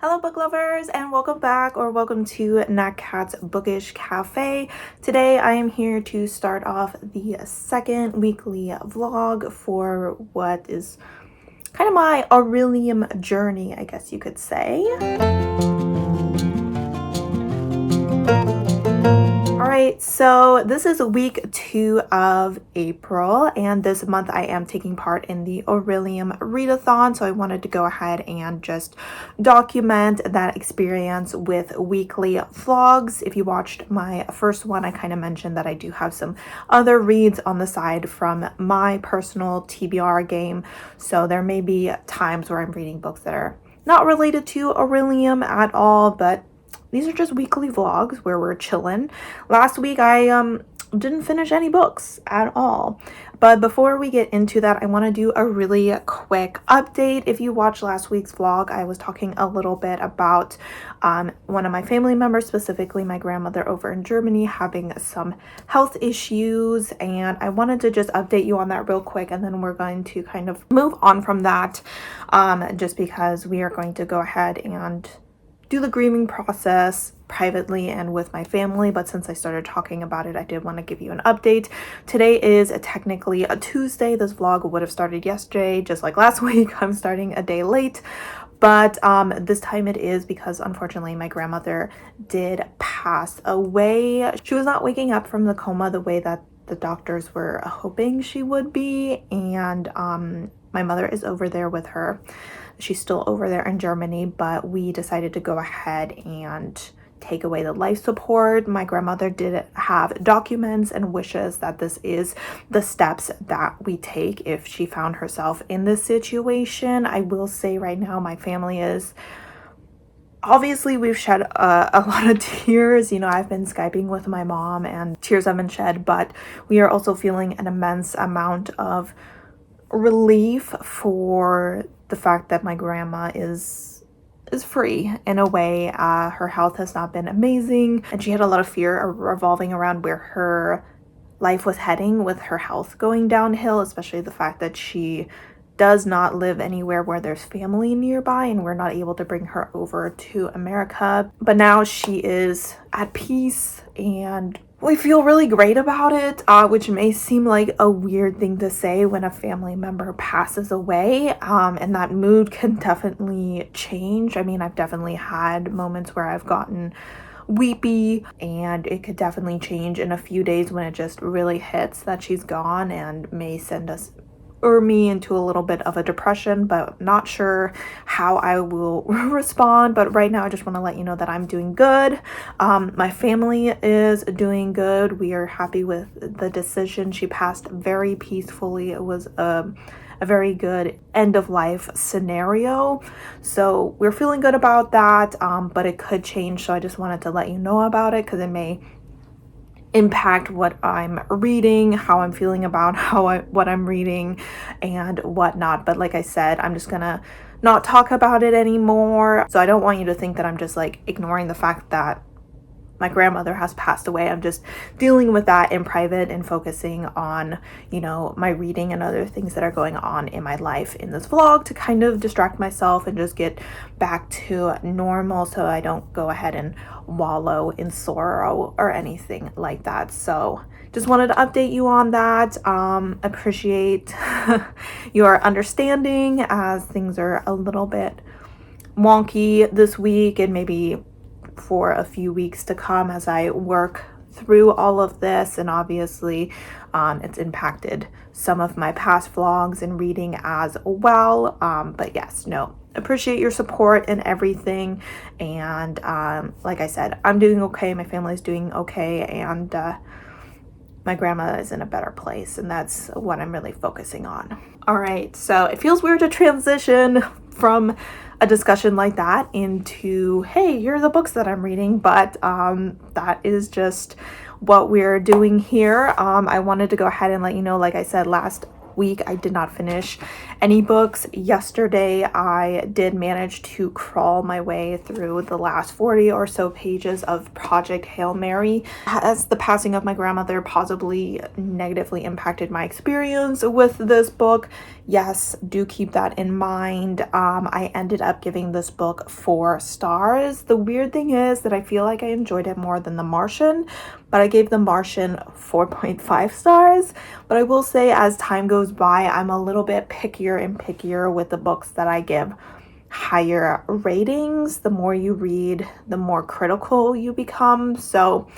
Hello book lovers, and welcome back or welcome to Nat Cat's Bookish Cafe. Today I am here to start off the second weekly vlog for what is kind of my Orilium journey, I guess you could say. Alright, so this is week 2 of April, and this month I am taking part in the Orilium Readathon, so I wanted to go ahead and just document that experience with weekly vlogs. If you watched my first one, I kind of mentioned that I do have some other reads on the side from my personal TBR game, so there may be times where I'm reading books that are not related to Orilium at all, but these are just weekly vlogs where we're chilling. Last week I didn't finish any books at all. But before we get into that, I want to do a really quick update. If you watched last week's vlog, I was talking a little bit about one of my family members, specifically my grandmother over in Germany, having some health issues. And I wanted to just update you on that real quick. And then we're going to kind of move on from that just because we are going to go ahead and do the grieving process privately and with my family, but since I started talking about it, I did want to give you an update. Today is technically a Tuesday. This vlog would have started yesterday, just like last week. I'm starting a day late, but this time it is because unfortunately my grandmother did pass away. She was not waking up from the coma the way that the doctors were hoping she would be, and my mother is over there with her. She's still over there in Germany, but we decided to go ahead and take away the life support. My grandmother did have documents and wishes that this is the steps that we take if she found herself in this situation. I will say right now my family is obviously, we've shed a lot of tears. You know, I've been Skyping with my mom and tears have been shed, but we are also feeling an immense amount of relief for the fact that my grandma is free in a way. Her health has not been amazing, and she had a lot of fear revolving around where her life was heading with her health going downhill, especially the fact that she does not live anywhere where there's family nearby, and we're not able to bring her over to America. But now she is at peace and we feel really great about it, which may seem like a weird thing to say when a family member passes away, and that mood can definitely change. I mean, I've definitely had moments where I've gotten weepy, and it could definitely change in a few days when it just really hits that she's gone, and may send us or me into a little bit of a depression, but not sure how I will respond. But right now I just want to let you know that I'm doing good. My family is doing good. We are happy with the decision. She passed very peacefully. It was a very good end of life scenario, so we're feeling good about that, but it could change, so I just wanted to let you know about it because it may impact what I'm reading, how I'm feeling about what I'm reading and whatnot. But like I said, I'm just gonna not talk about it anymore. So I don't want you to think that I'm just like ignoring the fact that my grandmother has passed away. I'm just dealing with that in private and focusing on, you know, my reading and other things that are going on in my life in this vlog to kind of distract myself and just get back to normal so I don't go ahead and wallow in sorrow or anything like that. So just wanted to update you on that. Appreciate your understanding as things are a little bit wonky this week and maybe for a few weeks to come as I work through all of this. And obviously it's impacted some of my past vlogs and reading as well, but yes, no, appreciate your support and everything. And like I said, I'm doing okay, my family's doing okay, and my grandma is in a better place, and that's what I'm really focusing on. All right, so it feels weird to transition from a discussion like that into, hey, here are the books that I'm reading, but that is just what we're doing here. I wanted to go ahead and let you know, like I said last week, I did not finish any books. Yesterday, I did manage to crawl my way through the last 40 or so pages of Project Hail Mary. As the passing of my grandmother possibly negatively impacted my experience with this book, yes, do keep that in mind. I ended up giving this book 4 stars. The weird thing is that I feel like I enjoyed it more than The Martian, but I gave The Martian 4.5 stars. But I will say, as time goes by, I'm a little bit pickier and pickier with the books that I give higher ratings. The more you read, the more critical you become. So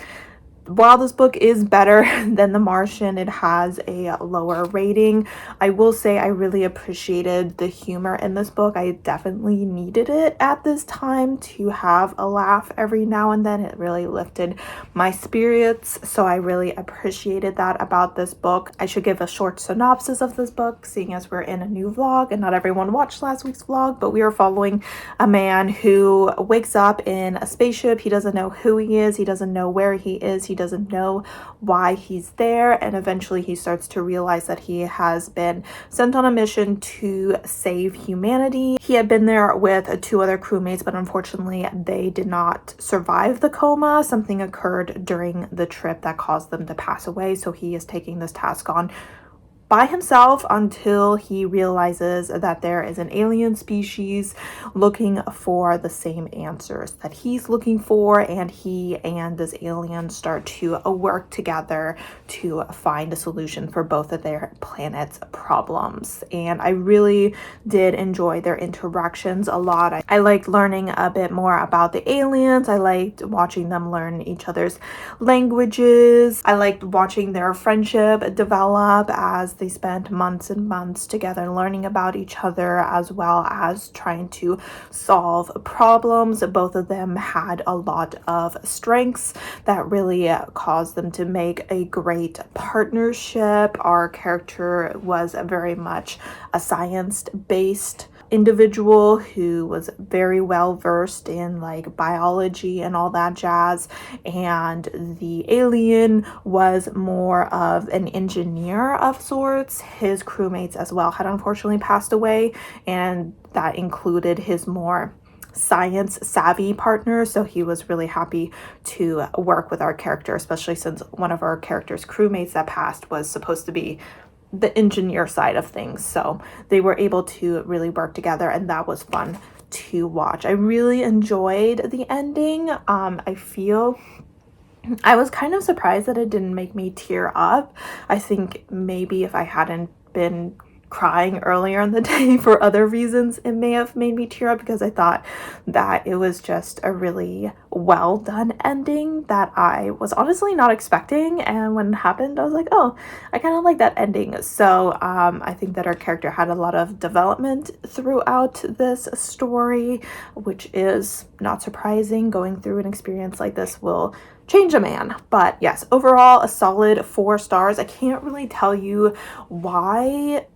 while this book is better than The Martian, it has a lower rating. I will say I really appreciated the humor in this book. I definitely needed it at this time to have a laugh every now and then. It really lifted my spirits, so I really appreciated that about this book. I should give a short synopsis of this book, seeing as we're in a new vlog and not everyone watched last week's vlog, but we are following a man who wakes up in a spaceship. He doesn't know who he is. He doesn't know where he is. He doesn't know why he's there, and eventually he starts to realize that he has been sent on a mission to save humanity. He had been there with 2 other crewmates, but unfortunately they did not survive the coma. Something occurred during the trip that caused them to pass away, so he is taking this task on by himself until he realizes that there is an alien species looking for the same answers that he's looking for, and he and this alien start to work together to find a solution for both of their planet's problems. And I really did enjoy their interactions a lot. I liked learning a bit more about the aliens. I liked watching them learn each other's languages. I liked watching their friendship develop as they spent months and months together learning about each other, as well as trying to solve problems. Both of them had a lot of strengths that really caused them to make a great partnership. Our character was very much a science-based individual who was very well versed in like biology and all that jazz, and the alien was more of an engineer of sorts. His crewmates as well had unfortunately passed away, and that included his more science savvy partner, so he was really happy to work with our character, especially since one of our character's crewmates that passed was supposed to be the engineer side of things. So they were able to really work together, and that was fun to watch. I really enjoyed the ending. I feel I was kind of surprised that it didn't make me tear up. I think maybe if I hadn't been crying earlier in the day for other reasons, it may have made me tear up, because I thought that it was just a really well done ending that I was honestly not expecting, and when it happened I was like, oh, I kind of like that ending. So I think that our character had a lot of development throughout this story, which is not surprising. Going through an experience like this will change a man. But yes, overall a solid 4 stars. I can't really tell you why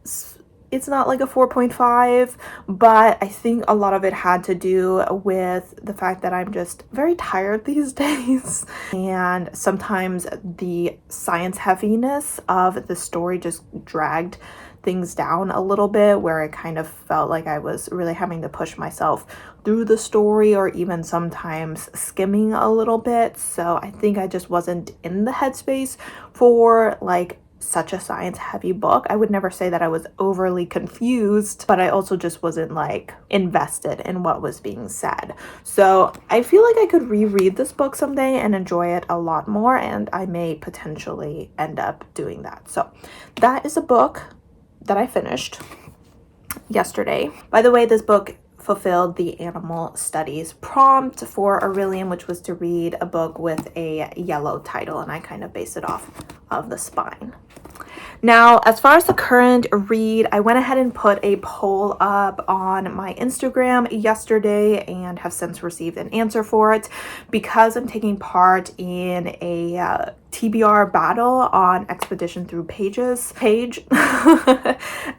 it's not like a 4.5, but I think a lot of it had to do with the fact that I'm just very tired these days, and sometimes the science heaviness of the story just dragged things down a little bit, where I kind of felt like I was really having to push myself through the story, or even sometimes skimming a little bit. So I think I just wasn't in the headspace for like such a science heavy book. I would never say that I was overly confused, but I also just wasn't like invested in what was being said. So I feel like I could reread this book someday and enjoy it a lot more, and I may potentially end up doing that. So that is a book that I finished yesterday. By the way, this book fulfilled the animal studies prompt for Orilium, which was to read a book with a yellow title, and I kind of based it off of the spine. Now, as far as the current read, I went ahead and put a poll up on my Instagram yesterday and have since received an answer for it, because I'm taking part in a TBR battle on Expedition Through Pages page.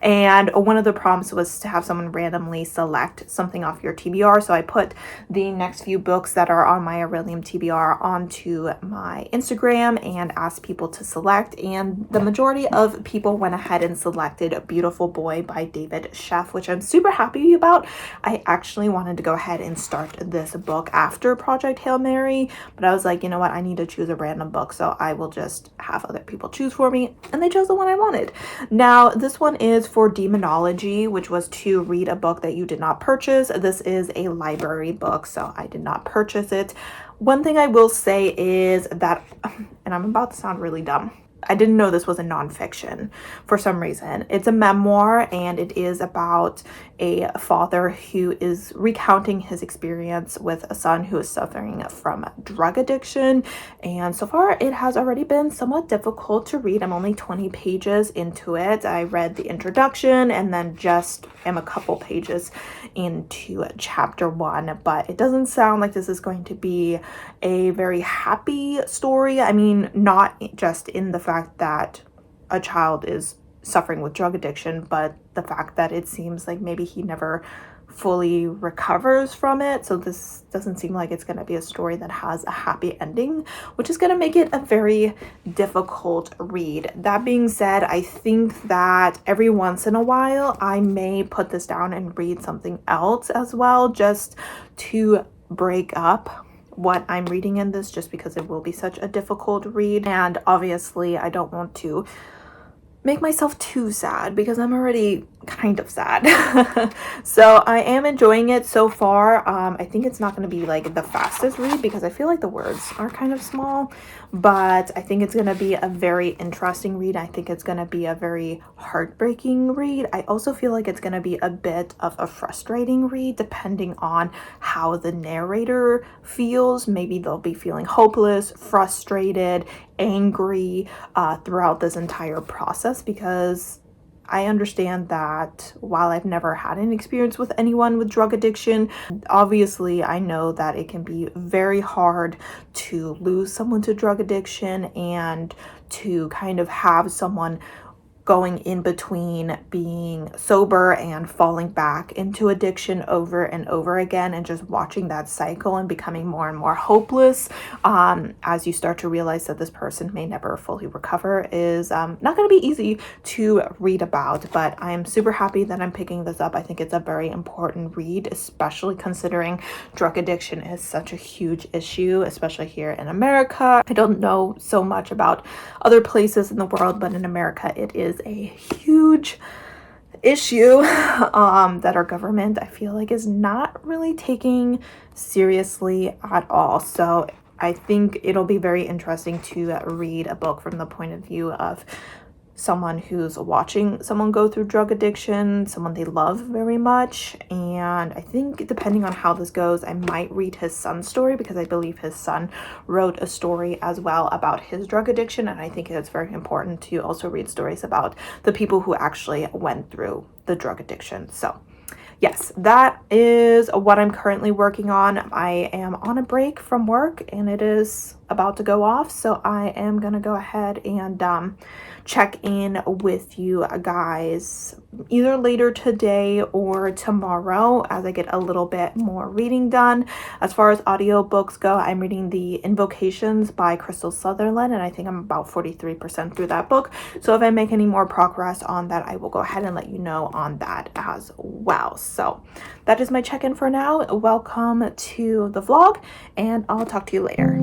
And one of the prompts was to have someone randomly select something off your TBR. So I put the next few books that are on my Orilium TBR onto my Instagram and asked people to select. And the majority of people went ahead and selected Beautiful Boy by David Sheff, which I'm super happy about. I actually wanted to go ahead and start this book after Project Hail Mary, but I was like, you know what, I need to choose a random book, so I will just have other people choose for me, and they chose the one I wanted. Now, this one is for Demonology, which was to read a book that you did not purchase. This is a library book, so I did not purchase it. One thing I will say is that, and I'm about to sound really dumb, I didn't know this was a nonfiction for some reason. It's a memoir, and it is about a father who is recounting his experience with a son who is suffering from drug addiction. And so far, it has already been somewhat difficult to read. I'm only 20 pages into it. I read the introduction and then just am a couple pages into chapter 1, but it doesn't sound like this is going to be a very happy story. I mean, not just in the fact that a child is suffering with drug addiction, but the fact that it seems like maybe he never fully recovers from it. So this doesn't seem like it's going to be a story that has a happy ending, which is going to make it a very difficult read. That being said, I think that every once in a while I may put this down and read something else as well, just to break up what I'm reading in this, just because it will be such a difficult read. And obviously I don't want to make myself too sad because I'm already kind of sad. So I am enjoying it so far. I think it's not going to be like the fastest read because I feel like the words are kind of small, but I think it's going to be a very interesting read. I think it's going to be a very heartbreaking read. I also feel like it's going to be a bit of a frustrating read depending on how the narrator feels. Maybe they'll be feeling hopeless, frustrated, angry throughout this entire process, because I understand that while I've never had an experience with anyone with drug addiction, obviously I know that it can be very hard to lose someone to drug addiction and to kind of have someone going in between being sober and falling back into addiction over and over again, and just watching that cycle and becoming more and more hopeless as you start to realize that this person may never fully recover is not going to be easy to read about. But I'm super happy that I'm picking this up. I think it's a very important read, especially considering drug addiction is such a huge issue, especially here in America. I don't know so much about other places in the world, but in America it is a huge issue that our government, I feel like, is not really taking seriously at all. So I think it'll be very interesting to read a book from the point of view of someone who's watching someone go through drug addiction, someone they love very much. And I think depending on how this goes, I might read his son's story, because I believe his son wrote a story as well about his drug addiction, and I think it's very important to also read stories about the people who actually went through the drug addiction. So yes, that is what I'm currently working on. I am on a break from work and it is about to go off, so I am gonna go ahead and check in with you guys either later today or tomorrow as I get a little bit more reading done. As far as audiobooks go, I'm reading the Invocations by Crystal Sutherland, and I think I'm about 43% through that book. So if I make any more progress on that, I will go ahead and let you know on that as well. So that is my check-in for now. Welcome to the vlog, and I'll talk to you later.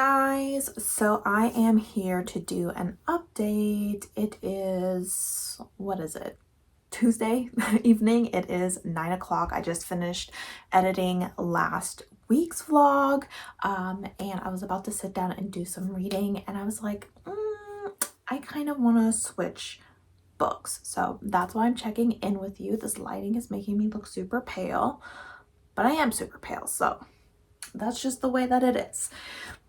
guys, so I am here to do an update. It is, what is it? Tuesday evening. It is 9 o'clock. I just finished editing last week's vlog, and I was about to sit down and do some reading, and I was like, I kind of want to switch books. So that's why I'm checking in with you. This lighting is making me look super pale, but I am super pale, so that's just the way that it is.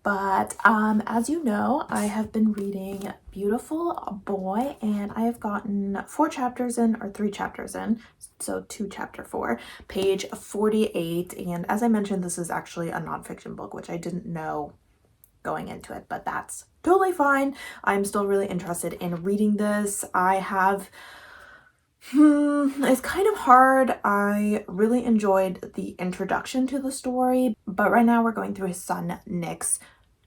But as you know, I have been reading Beautiful Boy, and I have gotten 4 chapters in, or 3 chapters in, so 2 chapter 4, page 48. And as I mentioned, this is actually a nonfiction book, which I didn't know going into it, but that's totally fine. I'm still really interested in reading this. I have it's kind of hard. I really enjoyed the introduction to the story, but right now we're going through his son Nick's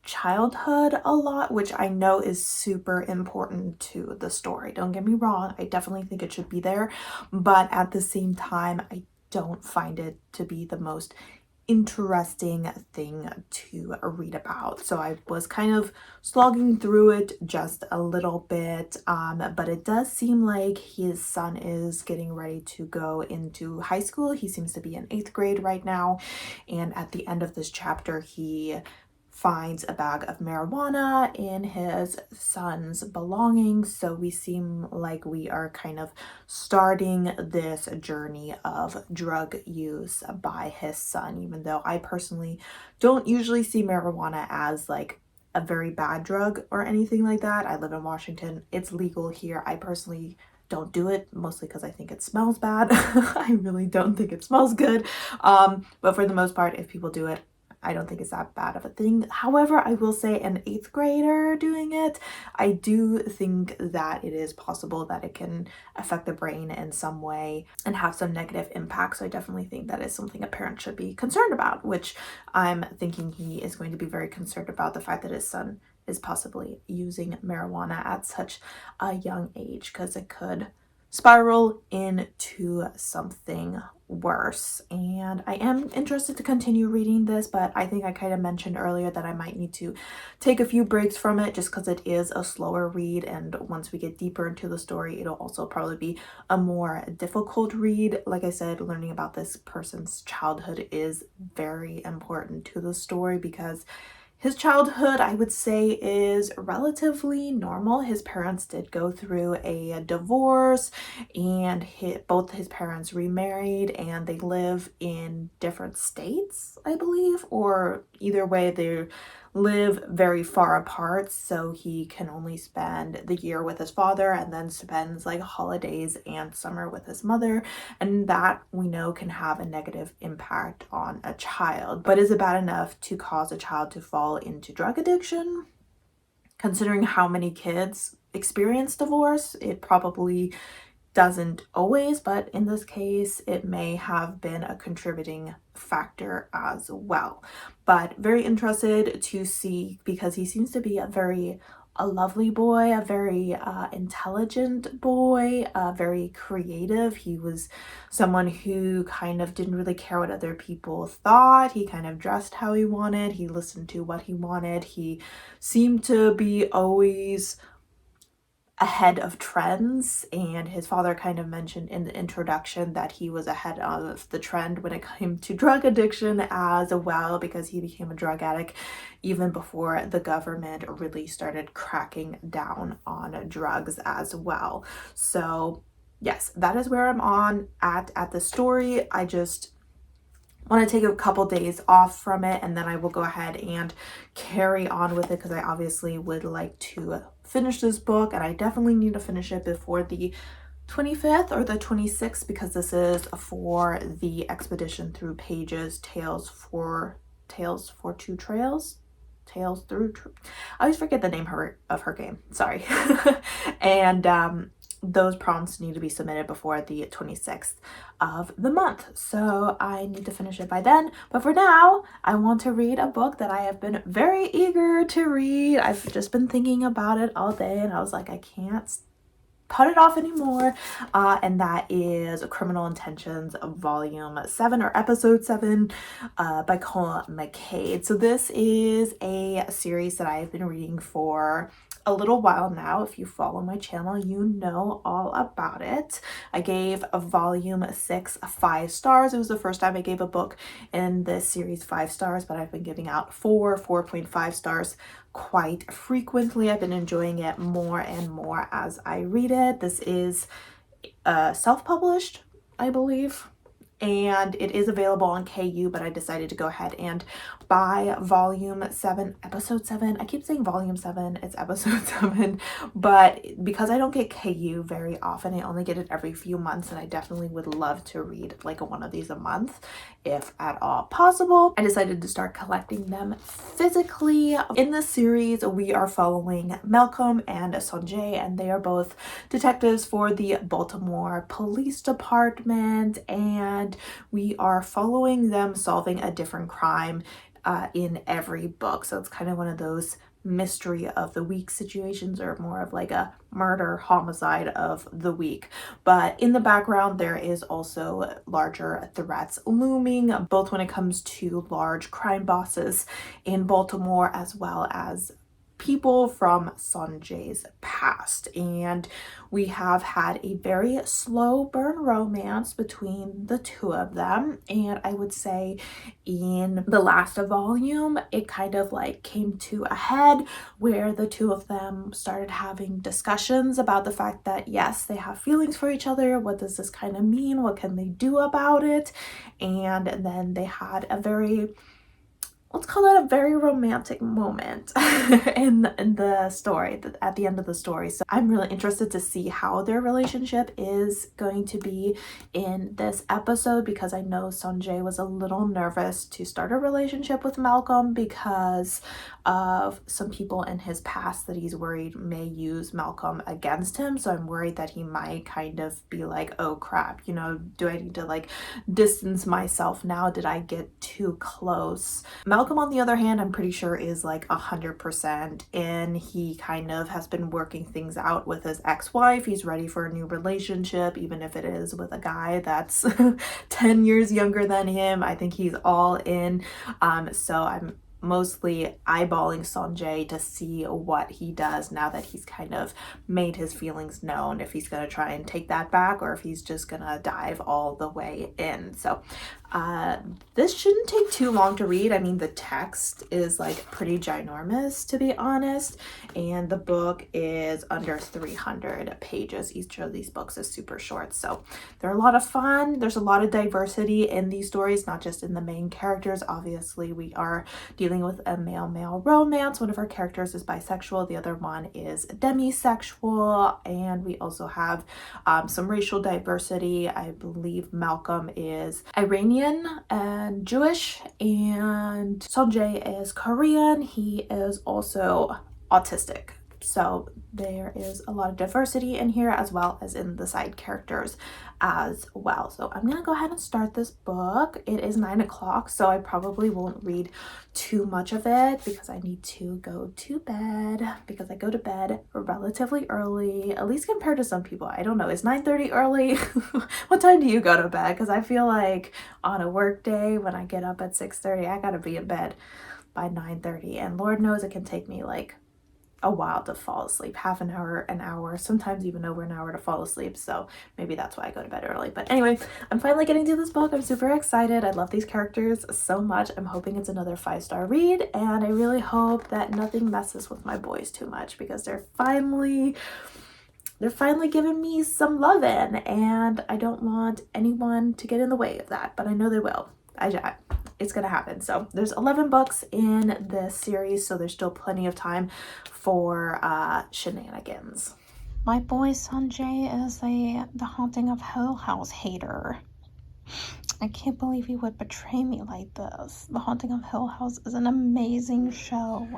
childhood a lot, which I know is super important to the story. Don't get me wrong, I definitely think it should be there, but at the same time, I don't find it to be the most interesting thing to read about. So I was kind of slogging through it just a little bit, but it does seem like his son is getting ready to go into high school. He seems to be in 8th grade right now, and at the end of this chapter he finds a bag of marijuana in his son's belongings. So we seem like we are kind of starting this journey of drug use by his son, even though I personally don't usually see marijuana as like a very bad drug or anything like that. I live in Washington. It's legal here. I personally don't do it, mostly because I think it smells bad. I really don't think it smells good. But for the most part, if people do it, I don't think it's that bad of a thing. However, I will say an 8th grader doing it, I do think that it is possible that it can affect the brain in some way and have some negative impact. So I definitely think that is something a parent should be concerned about, which I'm thinking he is going to be very concerned about, the fact that his son is possibly using marijuana at such a young age, because it could spiral into something worse. And I am interested to continue reading this, but I think I kind of mentioned earlier that I might need to take a few breaks from it just because it is a slower read, and once we get deeper into the story, it'll also probably be a more difficult read. Like I said, learning about this person's childhood is very important to the story because his childhood, I would say, is relatively normal. His parents did go through a divorce, and both his parents remarried, and they live in different states, I believe, or either way, they live very far apart, so he can only spend the year with his father and then spends like holidays and summer with his mother, and that we know can have a negative impact on a child. But is it bad enough to cause a child to fall into drug addiction? Considering how many kids experience divorce, it probably doesn't always, but in this case it may have been a contributing factor as well. But very interested to see, because he seems to be a lovely boy, a very intelligent boy, very creative. He was someone who kind of didn't really care what other people thought. He kind of dressed how he wanted. He listened to what he wanted. He seemed to be always ahead of trends, and his father kind of mentioned in the introduction that he was ahead of the trend when it came to drug addiction as well, because he became a drug addict even before the government really started cracking down on drugs as well. So yes, that is where I'm at the story. I just want to take a couple days off from it, and then I will go ahead and carry on with it, because I obviously would like to finish this book, and I definitely need to finish it before the 25th or the 26th, because this is for the expedition through Pages, Tales for Two Trails. Tales through I always forget the name of her game, sorry. And those prompts need to be submitted before the 26th of the month, so I need to finish it by then. But for now, I want to read a book that I have been very eager to read. I've just been thinking about it all day, and I was like, I can't put it off anymore, and that is Criminal Intentions Volume 7 or Episode 7 by Colin McCade. So this is a series that I've been reading for a little while now. If you follow my channel, you know all about it. I gave volume 6 5 stars. It was the first time I gave a book in this series 5 stars, but I've been giving out 4.5 stars quite frequently. I've been enjoying it more and more as I read it. This is self-published, I believe, and it is available on KU, but I decided to go ahead and buy volume 7, episode 7. I keep saying volume 7, it's episode 7, but because I don't get KU very often, I only get it every few months, and I definitely would love to read like one of these a month, if at all possible. I decided to start collecting them physically. In this series, we are following Malcolm and Sanjay, and they are both detectives for the Baltimore Police Department, and we are following them solving a different crime in every book. So it's kind of one of those mystery of the week situations, or more of like a murder homicide of the week. But in the background, there is also larger threats looming, both when it comes to large crime bosses in Baltimore as well as people from Sanjay's past. And we have had a very slow burn romance between the two of them, and I would say in the last volume it kind of like came to a head where the two of them started having discussions about the fact that yes, they have feelings for each other. What does this kind of mean? What can they do about it? And then they had a very, let's call it a very romantic moment in the story, at the end of the story. So I'm really interested to see how their relationship is going to be in this episode, because I know Sanjay was a little nervous to start a relationship with Malcolm because of some people in his past that he's worried may use Malcolm against him. So I'm worried that he might kind of be like, oh crap, you know, do I need to like distance myself now? Did I get too close? Malcolm, on the other hand, I'm pretty sure is like 100% in. He kind of has been working things out with his ex-wife. He's ready for a new relationship, even if it is with a guy that's 10 years younger than him. I think he's all in. So I'm mostly eyeballing Sanjay to see what he does now that he's kind of made his feelings known, if he's going to try and take that back or if he's just going to dive all the way in. So this shouldn't take too long to read. I mean, the text is like pretty ginormous, to be honest, and the book is under 300 pages. Each of these books is super short, so they're a lot of fun. There's a lot of diversity in these stories, not just in the main characters. Obviously, we are dealing with a male-male romance. One of our characters is bisexual, the other one is demisexual, and we also have some racial diversity. I believe Malcolm is Iranian and Jewish, and Sanjay is Korean. He is also autistic. So there is a lot of diversity in here, as well as in the side characters as well. So I'm gonna go ahead and start this book. It is 9 o'clock, so I probably won't read too much of it because I need to go to bed, because I go to bed relatively early, at least compared to some people. I don't know, is 9:30 early? What time do you go to bed? Because I feel like on a work day, when I get up at 6:30, I gotta be in bed by 9:30, and Lord knows it can take me like a while to fall asleep, half an hour, sometimes even over an hour to fall asleep. So maybe that's why I go to bed early. But anyway, I'm finally getting to this book. I'm super excited. I love these characters so much. I'm hoping it's another 5-star read, and I really hope that nothing messes with my boys too much, because they're finally giving me some loving, and I don't want anyone to get in the way of that, but I know they will. It's gonna happen. So there's 11 books in this series, so there's still plenty of time for shenanigans. My boy Sanjay is the Haunting of Hill House hater. I can't believe he would betray me like this. The Haunting of Hill House is an amazing show.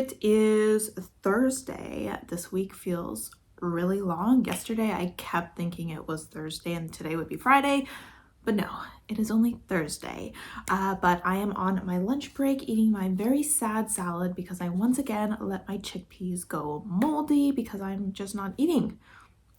It is Thursday. This week feels really long. Yesterday I kept thinking it was Thursday and today would be Friday, but no, it is only Thursday. But I am on my lunch break eating my very sad salad because I once again let my chickpeas go moldy because I'm just not eating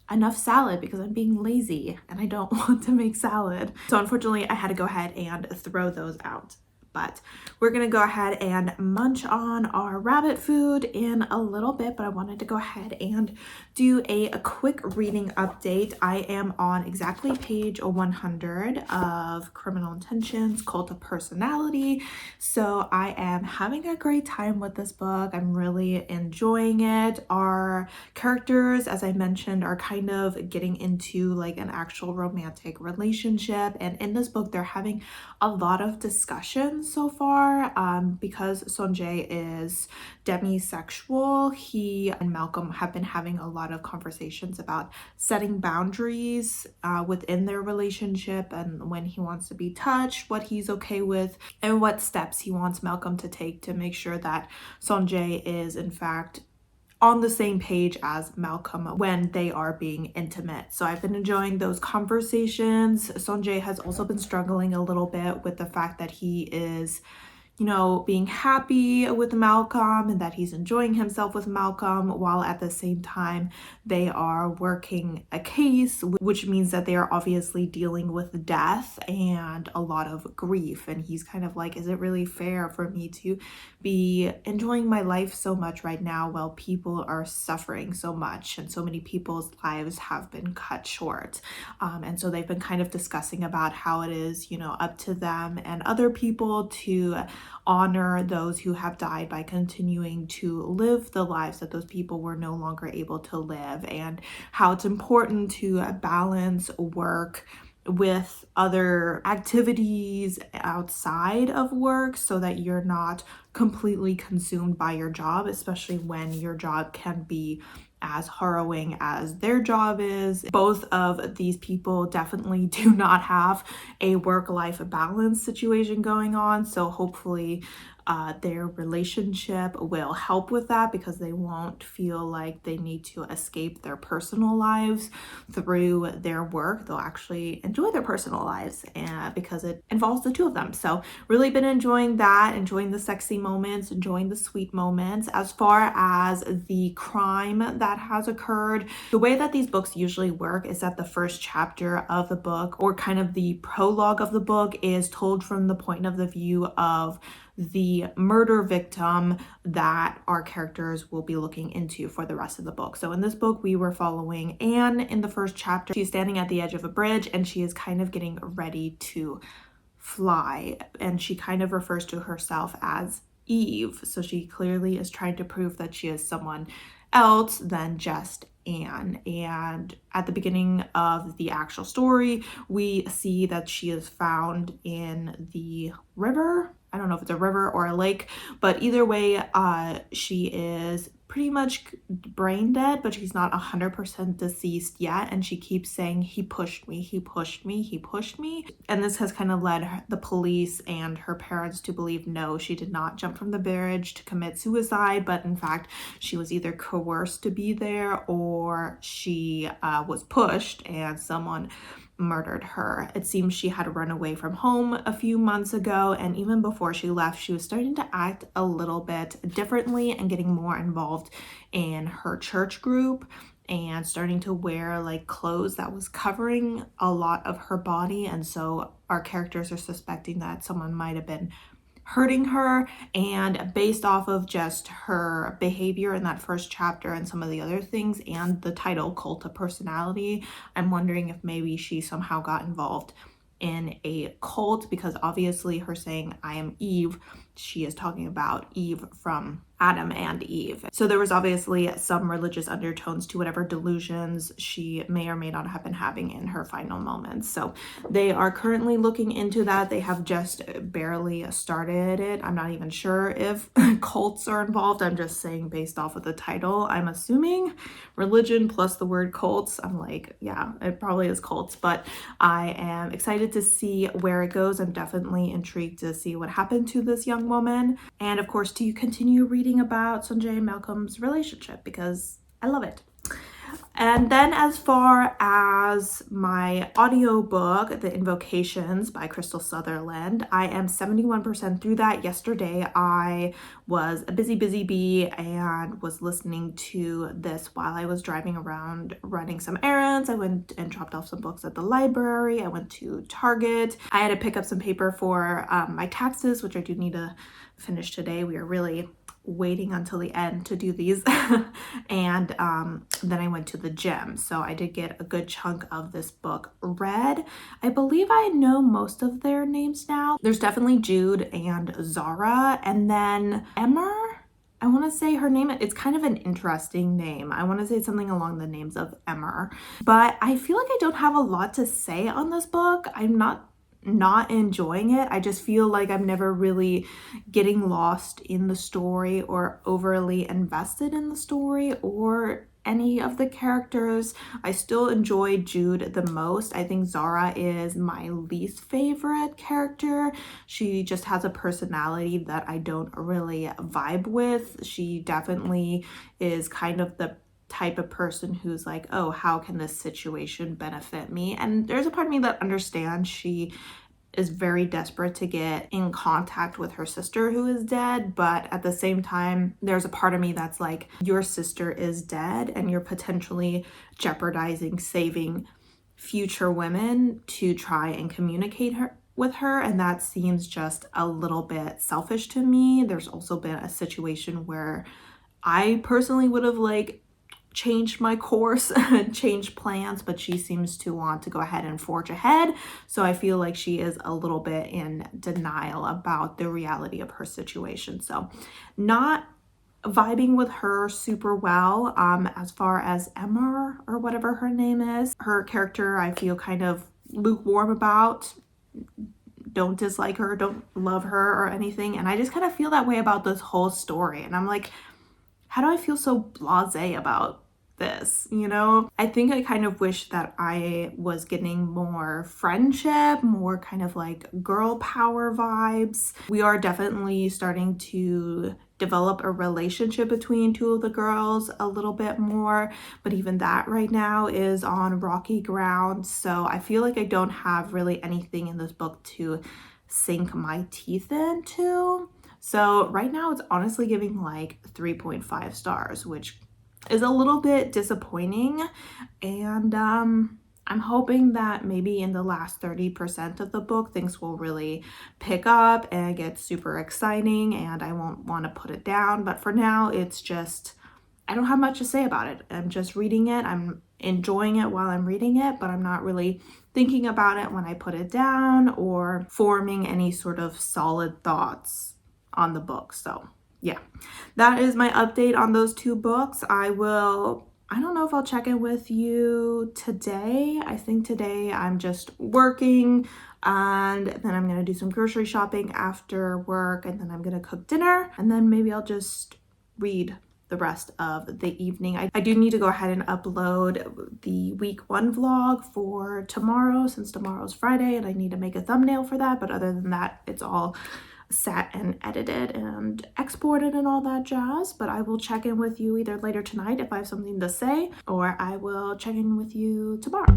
enough salad because I'm being lazy and I don't want to make salad. So unfortunately I had to go ahead and throw those out. But we're gonna go ahead and munch on our rabbit food in a little bit, but I wanted to go ahead and do a quick reading update. I am on exactly page 100 of Criminal Intentions, Cult of Personality. So I am having a great time with this book. I'm really enjoying it. Our characters, as I mentioned, are kind of getting into like an actual romantic relationship. And in this book, they're having a lot of discussions so far because Sonjay is demisexual. He and Malcolm have been having a lot of conversations about setting boundaries within their relationship and when he wants to be touched, what he's okay with, and what steps he wants Malcolm to take to make sure that Sonjay is in fact on the same page as Malcolm when they are being intimate. So I've been enjoying those conversations. Sonjay has also been struggling a little bit with the fact that he is, being happy with Malcolm and that he's enjoying himself with Malcolm, while at the same time they are working a case, which means that they are obviously dealing with death and a lot of grief. And he's kind of like, is it really fair for me to be enjoying my life so much right now while people are suffering so much and so many people's lives have been cut short? And so they've been kind of discussing about how it is, up to them and other people to honor those who have died by continuing to live the lives that those people were no longer able to live, and how it's important to balance work with other activities outside of work so that you're not completely consumed by your job, especially when your job can be as harrowing as their job is. Both of these people definitely do not have a work-life balance situation going on, so hopefully their relationship will help with that because they won't feel like they need to escape their personal lives through their work. They'll actually enjoy their personal lives because it involves the two of them. So really been enjoying that, enjoying the sexy moments, enjoying the sweet moments. As far as the crime that has occurred, the way that these books usually work is that the first chapter of the book, or kind of the prologue of the book, is told from the point of the view of the murder victim that our characters will be looking into for the rest of the book. So in this book, we were following Anne in the first chapter. She's standing at the edge of a bridge and she is kind of getting ready to fly, and she kind of refers to herself as Eve. So she clearly is trying to prove that she is someone else than just Anne. And at the beginning of the actual story, we see that she is found in the river. I don't know if it's a river or a lake, but either way, she is pretty much brain dead, but she's not 100% deceased yet. And she keeps saying, he pushed me, he pushed me, he pushed me. And this has kind of led the police and her parents to believe, no, she did not jump from the bridge to commit suicide, but in fact, she was either coerced to be there or she was pushed and someone murdered her. It seems she had run away from home a few months ago, and even before she left, she was starting to act a little bit differently and getting more involved in her church group and starting to wear like clothes that was covering a lot of her body. And so our characters are suspecting that someone might have been hurting her, and based off of just her behavior in that first chapter and some of the other things and the title Cult of Personality, I'm wondering if maybe she somehow got involved in a cult, because obviously her saying I am Eve, she is talking about Eve from Adam and Eve. So there was obviously some religious undertones to whatever delusions she may or may not have been having in her final moments. So they are currently looking into that. They have just barely started it. I'm not even sure if cults are involved. I'm just saying based off of the title, I'm assuming religion plus the word cults. I'm like, yeah, it probably is cults, but I am excited to see where it goes. I'm definitely intrigued to see what happened to this young woman. And of course, do you continue reading reading about Sanjay and Malcolm's relationship because I love it. And then as far as my audiobook, The Invocations by Crystal Sutherland, I am 71% through that. Yesterday, I was a busy bee and was listening to this while I was driving around running some errands. I went and dropped off some books at the library. I went to Target. I had to pick up some paper for my taxes, which I do need to finish today. We are really waiting until the end to do these. And then I went to the gym, so I did get a good chunk of this book read. I believe I know most of their names now. There's definitely Jude and Zara, and then Emmer. I want to say her name, it's kind of an interesting name. I want to say something along the names of Emmer, but I feel like I don't have a lot to say on this book. I'm not enjoying it. I just feel like I'm never really getting lost in the story or overly invested in the story or any of the characters. I still enjoy Jude the most. I think Zara is my least favorite character. She just has a personality that I don't really vibe with. She definitely is kind of the type of person who's like, oh, how can this situation benefit me? And there's a part of me that understands she is very desperate to get in contact with her sister who is dead, but at the same time, there's a part of me that's like, your sister is dead and you're potentially jeopardizing saving future women to try and communicate with her, and that seems just a little bit selfish to me. There's also been a situation where I personally would have changed my course and changed plans, but she seems to want to go ahead and forge ahead. So I feel like she is a little bit in denial about the reality of her situation. So not vibing with her super well. As far as Emma or whatever her name is, her character I feel kind of lukewarm about. Don't dislike her, don't love her or anything. And I just kind of feel that way about this whole story. And I'm like, how do I feel so blasé about this? I think I kind of wish that I was getting more friendship, more kind of like girl power vibes. We are definitely starting to develop a relationship between two of the girls a little bit more, but even that right now is on rocky ground. So I feel like I don't have really anything in this book to sink my teeth into. So right now it's honestly giving 3.5 stars, which is a little bit disappointing. And I'm hoping that maybe in the last 30% of the book, things will really pick up and get super exciting and I won't want to put it down. But for now, it's just, I don't have much to say about it. I'm just reading it. I'm enjoying it while I'm reading it, but I'm not really thinking about it when I put it down or forming any sort of solid thoughts on the book. So yeah, that is my update on those two books. I don't know if I'll check in with you today. I think today I'm just working and then I'm going to do some grocery shopping after work and then I'm going to cook dinner and then maybe I'll just read the rest of the evening. I do need to go ahead and upload the week 1 vlog for tomorrow since tomorrow's Friday and I need to make a thumbnail for that. But other than that, it's all set and edited and exported and all that jazz. But I will check in with you either later tonight if I have something to say, or I will check in with you tomorrow.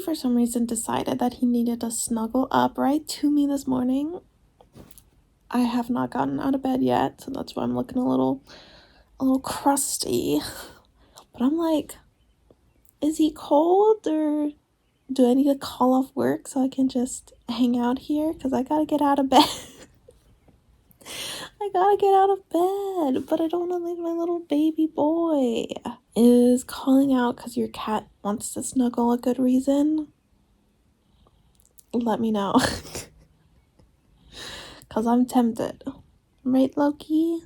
for some reason decided that he needed to snuggle up right to me this morning. I have not gotten out of bed yet, so that's why I'm looking a little crusty. But I'm like, is he cold, or do I need to call off work so I can just hang out here? Because I gotta get out of bed. I gotta get out of bed, but I don't want to leave my little baby boy. Is calling out because your cat wants to snuggle a good reason? Let me know. Because I'm tempted. Right, Loki?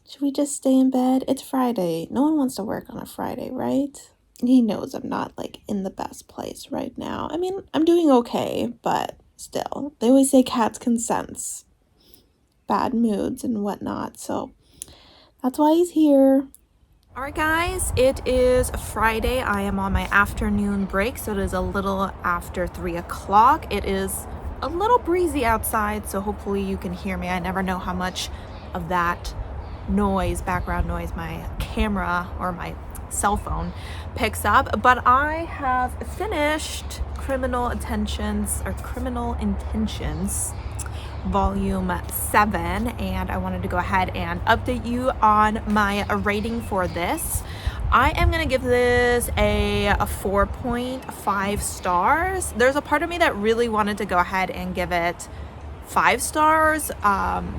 Should we just stay in bed? It's Friday. No one wants to work on a Friday, right? He knows I'm not, like, in the best place right now. I mean, I'm doing okay, but still. They always say cats can sense bad moods and whatnot, so that's why he's here. Alright guys, it is Friday. I am on my afternoon break, so it is a little after 3 o'clock. It is a little breezy outside, so hopefully you can hear me. I never know how much of that noise, background noise, my camera or my cell phone picks up, but I have finished Criminal Intentions Volume 7, and I wanted to go ahead and update you on my rating for this. I am going to give this a 4.5 stars. There's a part of me that really wanted to go ahead and give it 5 stars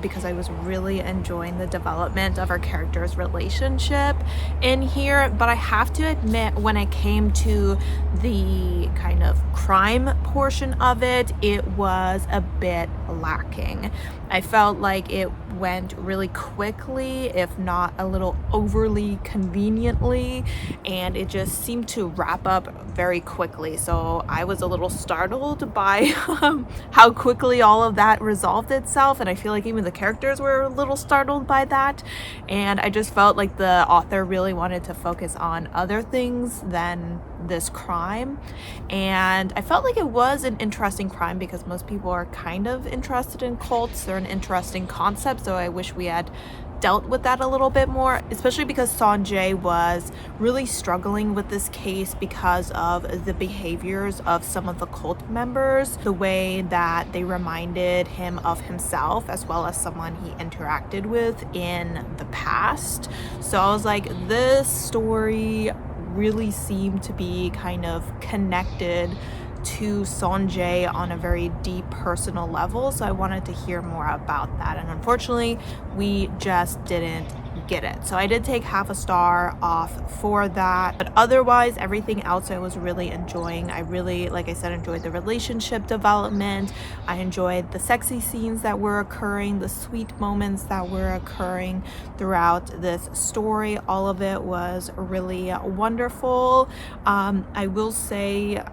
because I was really enjoying the development of our characters' relationship in here, but I have to admit, when it came to the kind of crime portion of it, it was a bit lacking. I felt like it went really quickly, if not a little overly conveniently, and it just seemed to wrap up very quickly. So I was a little startled by how quickly all of that resolved itself, and I feel like even the characters were a little startled by that, and I just felt like the author really wanted to focus on other things than this crime. And I felt like it was an interesting crime because most people are kind of interested in cults. They're an interesting concept, so I wish we had dealt with that a little bit more, especially because Sanjay was really struggling with this case because of the behaviors of some of the cult members, the way that they reminded him of himself as well as someone he interacted with in the past. So I was like, this story really seemed to be kind of connected to Sanjay on a very deep personal level, so I wanted to hear more about that, and unfortunately we just didn't get it. So I did take half a star off for that, but otherwise everything else I was really enjoying. I really, like I said, enjoyed the relationship development. I enjoyed the sexy scenes that were occurring, the sweet moments that were occurring throughout this story. All of it was really wonderful. I will say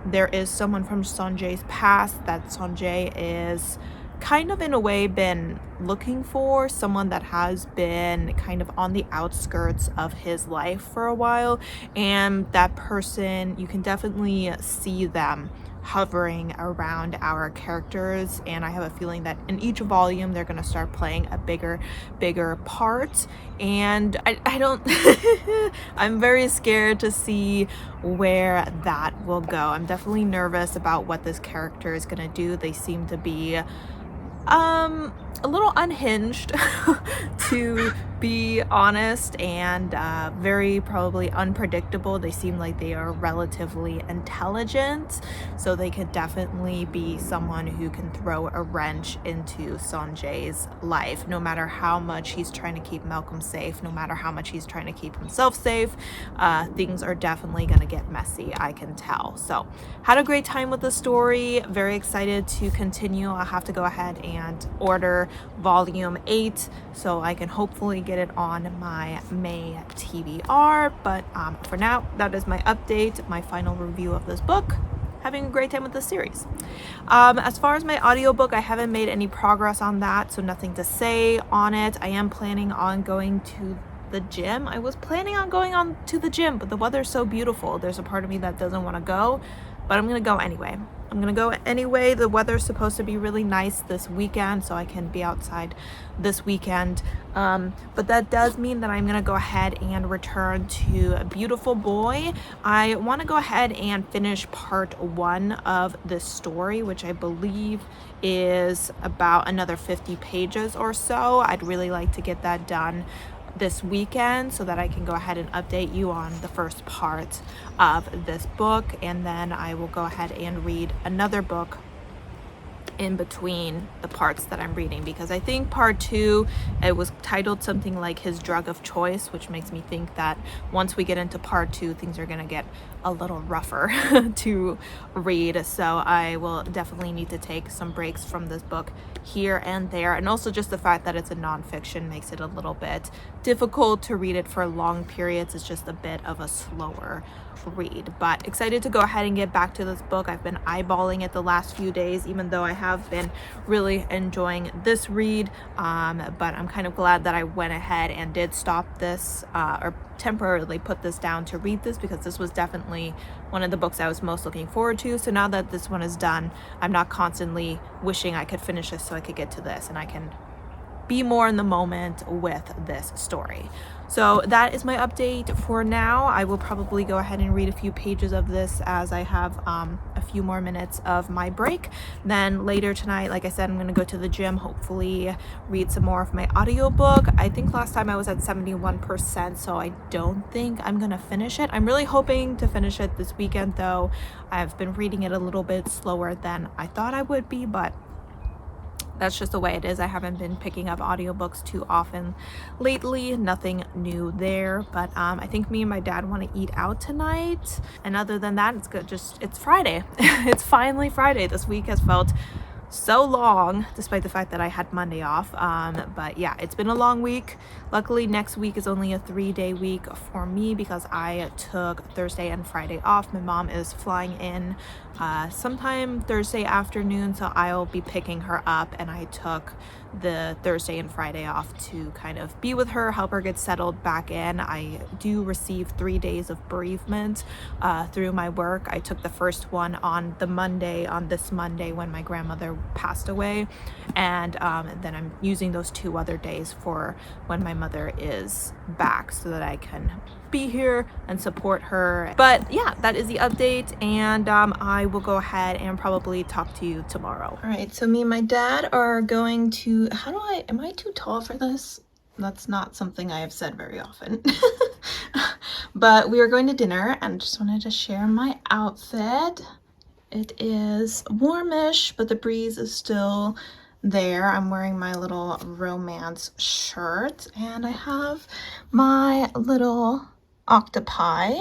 there is someone from Sanjay's past that Sanjay is kind of in a way been looking for, someone that has been kind of on the outskirts of his life for a while, and that person, you can definitely see them hovering around our characters, and I have a feeling that in each volume they're going to start playing a bigger part, and I don't I'm very scared to see where that will go. I'm definitely nervous about what this character is going to do. They seem to be a little unhinged to be honest, and very probably unpredictable. They seem like they are relatively intelligent, so they could definitely be someone who can throw a wrench into Sanjay's life. No matter how much he's trying to keep Malcolm safe, no matter how much he's trying to keep himself safe, things are definitely going to get messy, I can tell. So had a great time with the story, very excited to continue. I'll have to go ahead and order volume 8 so I can hopefully get it on my May TBR, but for now, that is my update, my final review of this book. Having a great time with this series. As far as my audiobook, I haven't made any progress on that, so nothing to say on it. I am planning on going to the gym. I was planning on going on to the gym, but the weather's so beautiful. There's a part of me that doesn't want to go, but I'm gonna go anyway. I'm gonna go anyway. The weather's supposed to be really nice this weekend, so I can be outside this weekend. But that does mean that I'm gonna go ahead and return to Beautiful Boy. I want to go ahead and finish part 1 of this story, which I believe is about another 50 pages or so. I'd really like to get that done this weekend so that I can go ahead and update you on the first part of this book, and then I will go ahead and read another book in between the parts that I'm reading, because I think part 2, it was titled something like His Drug of Choice, which makes me think that once we get into part 2, things are gonna get a little rougher to read. So I will definitely need to take some breaks from this book here and there, and also just the fact that it's a nonfiction makes it a little bit difficult to read it for long periods. It's just a bit of a slower read, but excited to go ahead and get back to this book. I've been eyeballing it the last few days, even though I have been really enjoying this read, but I'm kind of glad that I went ahead and did stop this or temporarily put this down to read this, because this was definitely one of the books I was most looking forward to. So now that this one is done, I'm not constantly wishing I could finish this so I could get to this, and I can be more in the moment with this story. So that is my update for now. I will probably go ahead and read a few pages of this as I have a few more minutes of my break. Then later tonight, like I said, I'm going to go to the gym, hopefully read some more of my audiobook. I think last time I was at 71%, so I don't think I'm going to finish it. I'm really hoping to finish it this weekend, though. I've been reading it a little bit slower than I thought I would be, but that's just the way it is. I haven't been picking up audiobooks too often lately. Nothing new there, but I think me and my dad want to eat out tonight, and other than that, it's good. It's Friday. It's finally Friday. This week has felt so long, despite the fact that I had Monday off, but yeah, it's been a long week. Luckily, next week is only a 3-day week for me because I took Thursday and Friday off. My mom is flying in sometime Thursday afternoon, so I'll be picking her up, and I took the Thursday and Friday off to kind of be with her, help her get settled back in. I do receive 3 days of bereavement through my work. I took the first one on this Monday when my grandmother passed away, and then I'm using those 2 other days for when my mother is back so that I can be here and support her. But yeah, that is the update, and I will go ahead and probably talk to you tomorrow. All right, so me and my dad are going to, am I too tall for this? That's not something I have said very often. But we are going to dinner, and just wanted to share my outfit. It is warmish, but the breeze is still there. I'm wearing my little romance shirt, and I have my little octopi.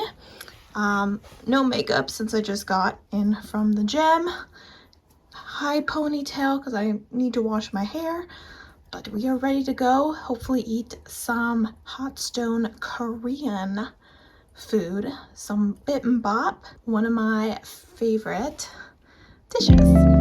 No makeup since I just got in from the gym. High ponytail because I need to wash my hair. But we are ready to go. Hopefully eat some hot stone Korean food. Some bibimbap, one of my favorite dishes.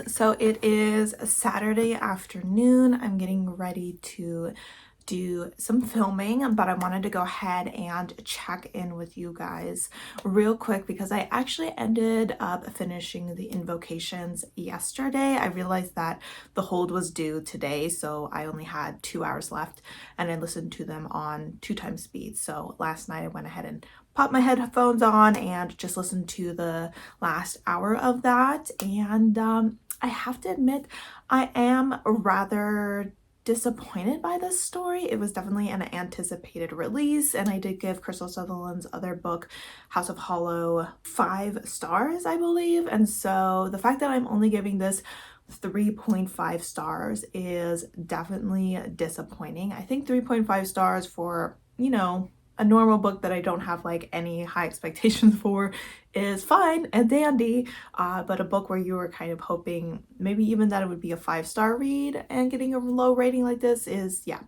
So it is a Saturday afternoon. I'm getting ready to do some filming, but I wanted to go ahead and check in with you guys real quick because I actually ended up finishing the invocations yesterday. I realized that the hold was due today, so I only had 2 hours left, and I listened to them on 2 times speed. So last night I went ahead and popped my headphones on and just listened to the last hour of that, and I have to admit I am rather disappointed by this story. It was definitely an anticipated release, and I did give Crystal Sutherland's other book, House of Hollow, 5 stars, I believe, and so the fact that I'm only giving this 3.5 stars is definitely disappointing. I think 3.5 stars for, a normal book that I don't have like any high expectations for is fine and dandy, but a book where you were kind of hoping maybe even that it would be a 5-star read and getting a low rating like this is, yeah,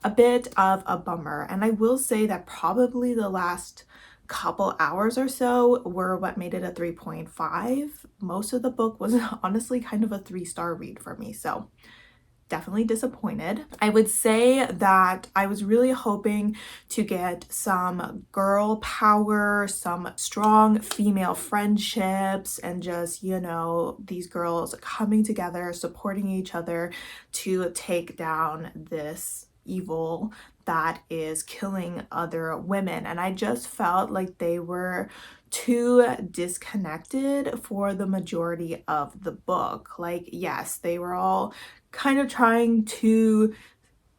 a bit of a bummer. And I will say that probably the last couple hours or so were what made it a 3.5. Most of the book was honestly kind of a 3-star read for me, so definitely disappointed. I would say that I was really hoping to get some girl power, some strong female friendships, and just, you know, these girls coming together, supporting each other to take down this evil that is killing other women. And I just felt like they were too disconnected for the majority of the book. Like, yes, they were all kind of trying to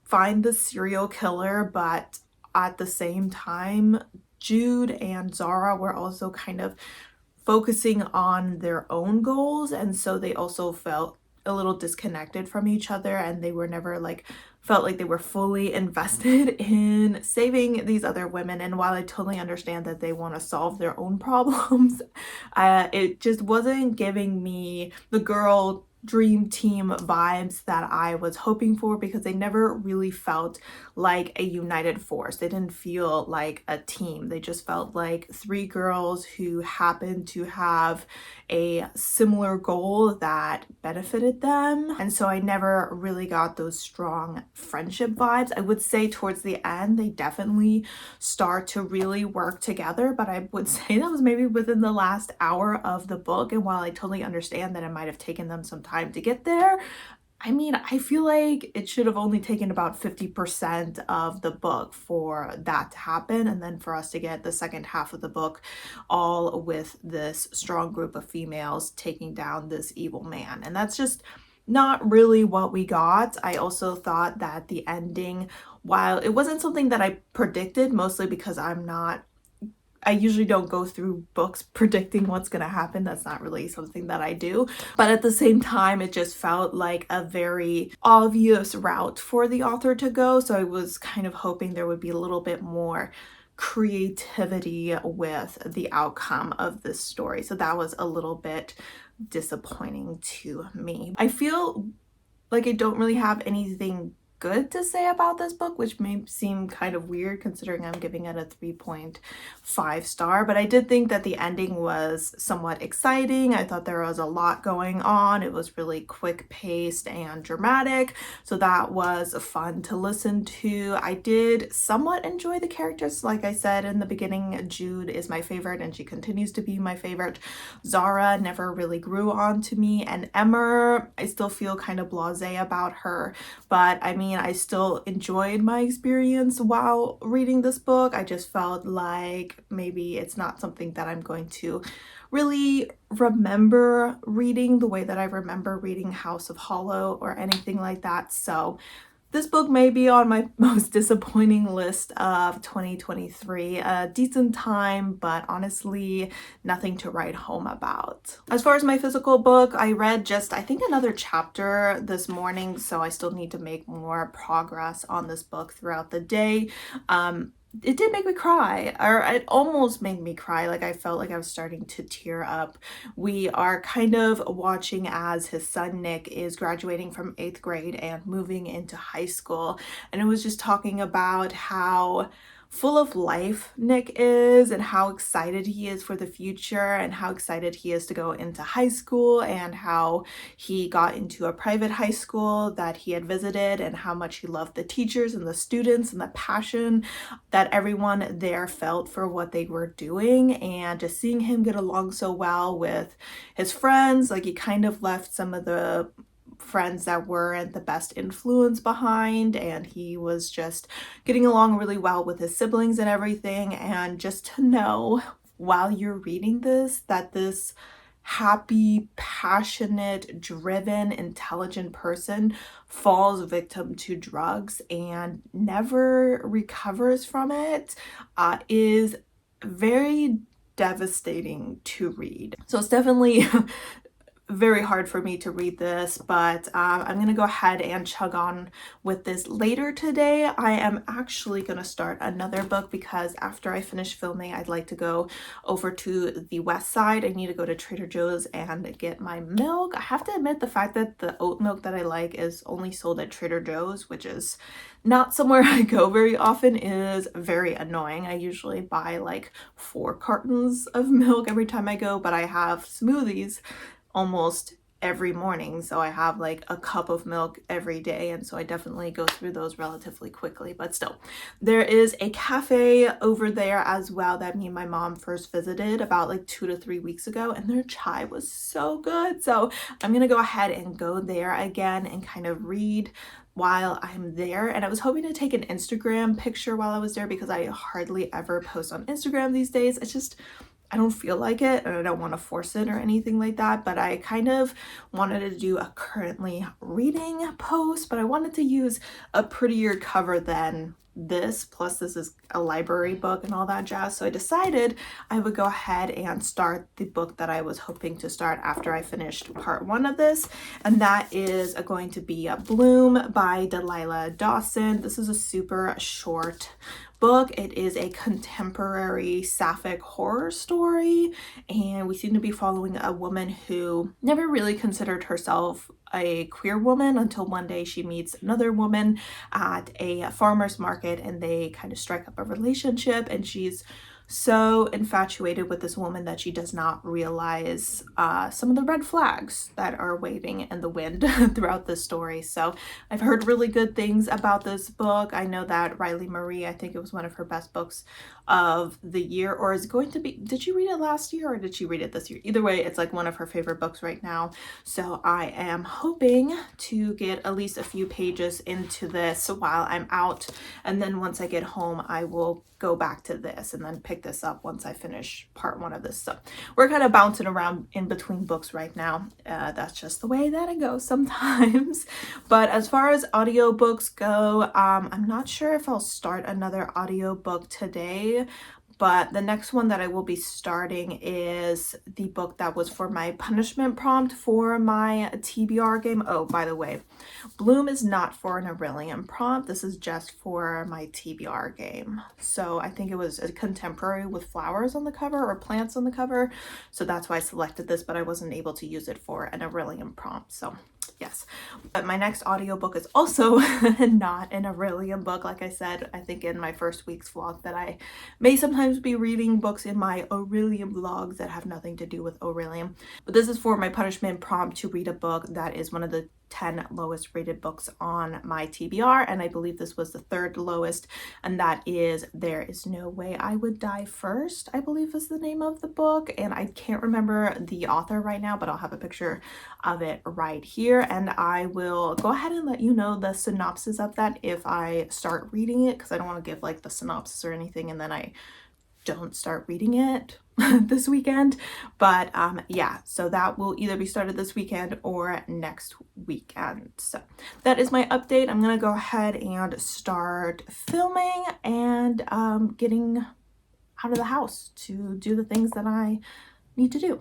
find the serial killer, but at the same time, Jude and Zara were also kind of focusing on their own goals, and so they also felt a little disconnected from each other, and they were never like felt like they were fully invested in saving these other women. And while I totally understand that they want to solve their own problems, it just wasn't giving me the girl dream team vibes that I was hoping for, because they never really felt like a united force. They didn't feel like a team. They just felt like 3 girls who happened to have a similar goal that benefited them. And so I never really got those strong friendship vibes. I would say towards the end, they definitely start to really work together, but I would say that was maybe within the last hour of the book. And while I totally understand that it might have taken them some time to get there, I mean, I feel like it should have only taken about 50% of the book for that to happen, and then for us to get the second half of the book all with this strong group of females taking down this evil man. And that's just not really what we got. I also thought that the ending, while it wasn't something that I predicted, mostly because I usually don't go through books predicting what's going to happen. That's not really something that I do. But at the same time, it just felt like a very obvious route for the author to go. So I was kind of hoping there would be a little bit more creativity with the outcome of this story. So that was a little bit disappointing to me. I feel like I don't really have anything good to say about this book, which may seem kind of weird considering I'm giving it a 3.5 star, but I did think that the ending was somewhat exciting. I thought there was a lot going on. It was really quick paced and dramatic, so that was fun to listen to. I did somewhat enjoy the characters. Like I said in the beginning, Jude is my favorite and she continues to be my favorite. Zara never really grew on to me, and Emma, I still feel kind of blasé about her, but I mean, I still enjoyed my experience while reading this book. I just felt like maybe it's not something that I'm going to really remember reading the way that I remember reading House of Hollow or anything like that. So this book may be on my most disappointing list of 2023. A decent time, but honestly, nothing to write home about. As far as my physical book, I read just, I think, another chapter this morning, so I still need to make more progress on this book throughout the day. It did make me cry, or it almost made me cry. Like, I felt like I was starting to tear up. We are kind of watching as his son Nick is graduating from 8th grade and moving into high school, and it was just talking about how full of life Nick is and how excited he is for the future and how excited he is to go into high school, and how he got into a private high school that he had visited and how much he loved the teachers and the students and the passion that everyone there felt for what they were doing. And just seeing him get along so well with his friends, like he kind of left some of the friends that weren't the best influence behind, and he was just getting along really well with his siblings and everything. And just to know while you're reading this that this happy, passionate, driven, intelligent person falls victim to drugs and never recovers from it is very devastating to read. So it's definitely very hard for me to read this, but I'm gonna go ahead and chug on with this later today. I am actually gonna start another book because after I finish filming, I'd like to go over to the west side. I need to go to Trader Joe's and get my milk. I have to admit, the fact that the oat milk that I like is only sold at Trader Joe's, which is not somewhere I go very often, is very annoying. I usually buy like 4 cartons of milk every time I go, but I have smoothies almost every morning, so I have like a cup of milk every day, and so I definitely go through those relatively quickly. But still, there is a cafe over there as well that me and my mom first visited about like 2 to 3 weeks ago, and their chai was so good. So I'm gonna go ahead and go there again and kind of read while I'm there. And I was hoping to take an Instagram picture while I was there because I hardly ever post on Instagram these days. It's just, I don't feel like it, and I don't want to force it or anything like that, but I kind of wanted to do a currently reading post, but I wanted to use a prettier cover than this, plus this is a library book and all that jazz. So I decided I would go ahead and start the book that I was hoping to start after I finished part 1 of this, and that is going to be Bloom by Delilah Dawson. This is a super short book. It is a contemporary sapphic horror story, and we seem to be following a woman who never really considered herself a queer woman until one day she meets another woman at a farmer's market, and they kind of strike up a relationship, and she's so infatuated with this woman that she does not realize some of the red flags that are waving in the wind throughout the story. So I've heard really good things about this book. I know that Riley Marie, I think it was one of her best books of the year, or is going to be. Did you read it last year or did she read it this year? Either way, it's like one of her favorite books right now. So I am hoping to get at least a few pages into this while I'm out, and then once I get home I will go back to this and then pick this up once I finish part 1 of this. So we're kind of bouncing around in between books right now. That's just the way that it goes sometimes. But as far as audiobooks go, I'm not sure if I'll start another audiobook today, but the next one that I will be starting is the book that was for my punishment prompt for my TBR game. Oh, by the way, Bloom is not for an Orilium prompt. This is just for my TBR game. So I think it was a contemporary with flowers on the cover or plants on the cover. So that's why I selected this, but I wasn't able to use it for an Orilium prompt. So yes, but my next audiobook is also not an Orilium book. Like I said, I think in my first week's vlog, that I may sometimes be reading books in my Orilium vlogs that have nothing to do with Orilium. But this is for my punishment prompt to read a book that is one of the 10 lowest rated books on my TBR, and I believe this was the 3rd lowest, and that is There Is No Way I Would Die First, I believe is the name of the book, and I can't remember the author right now, but I'll have a picture of it right here, and I will go ahead and let you know the synopsis of that if I start reading it, because I don't want to give like the synopsis or anything and then I don't start reading it this weekend. But yeah, so that will either be started this weekend or next weekend. So that is my update. I'm gonna go ahead and start filming and getting out of the house to do the things that I need to do.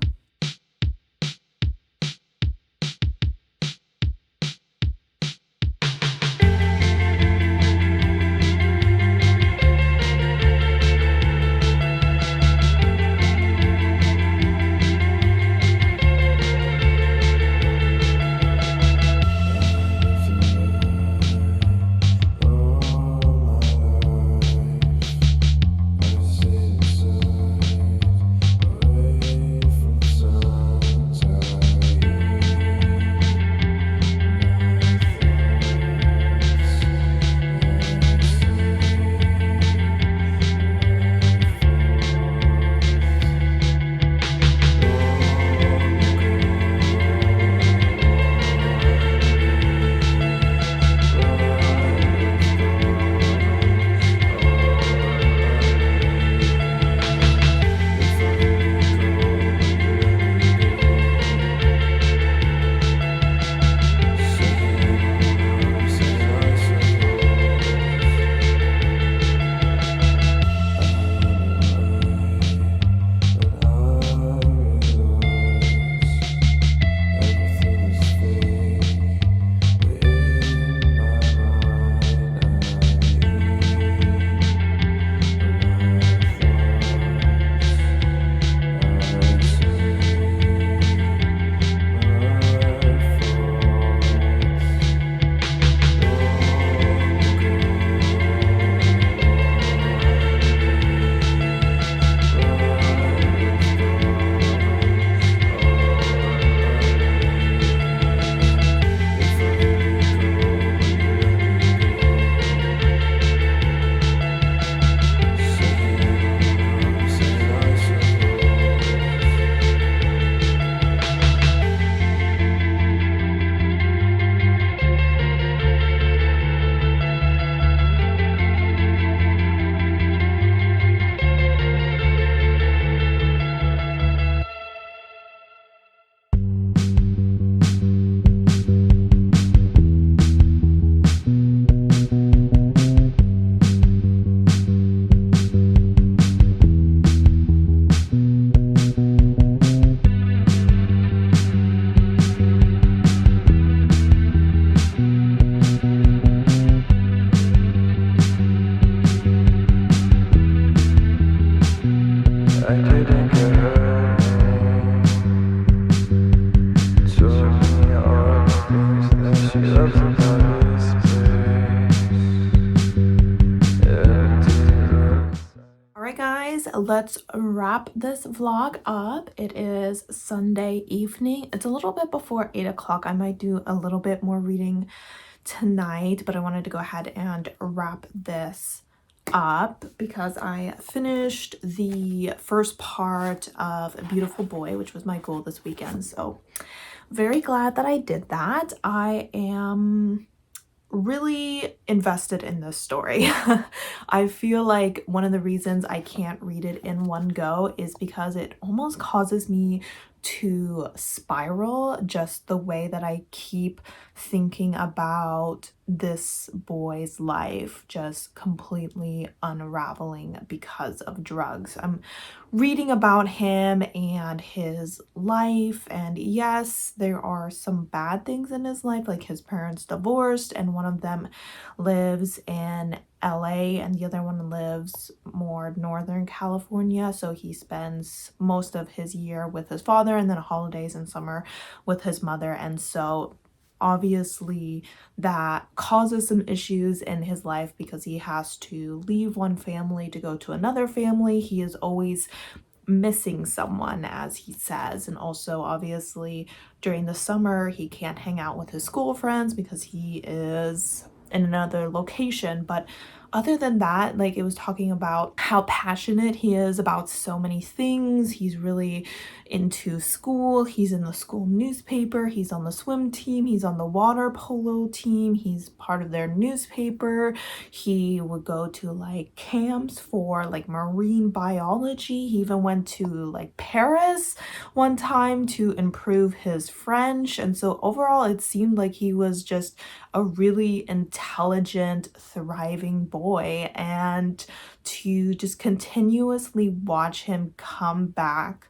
Alright guys, let's wrap this vlog up. It is Sunday evening. It's a little bit before 8 o'clock. I might do a little bit more reading tonight, but I wanted to go ahead and wrap this up because I finished the first part of A Beautiful Boy, which was my goal this weekend. So very glad that I did that. I am really invested in this story. I feel like one of the reasons I can't read it in one go is because it almost causes me to spiral, just the way that I keep thinking about this boy's life just completely unraveling because of drugs. I'm reading about him and his life, and yes, there are some bad things in his life, like his parents divorced and one of them lives in LA and the other one lives more Northern California, so he spends most of his year with his father and then holidays and summer with his mother. And so obviously that causes some issues in his life because he has to leave one family to go to another family. He is always missing someone, as he says. And also obviously during the summer he can't hang out with his school friends because he is in another location. But other than that, like, it was talking about how passionate he is about so many things. He's really into school. He's in the school newspaper. He's on the swim team. He's on the water polo team. He's part of their newspaper. He would go to like camps for like marine biology. He even went to like Paris one time to improve his French. And so overall it seemed like he was just a really intelligent, thriving boy. And to just continuously watch him come back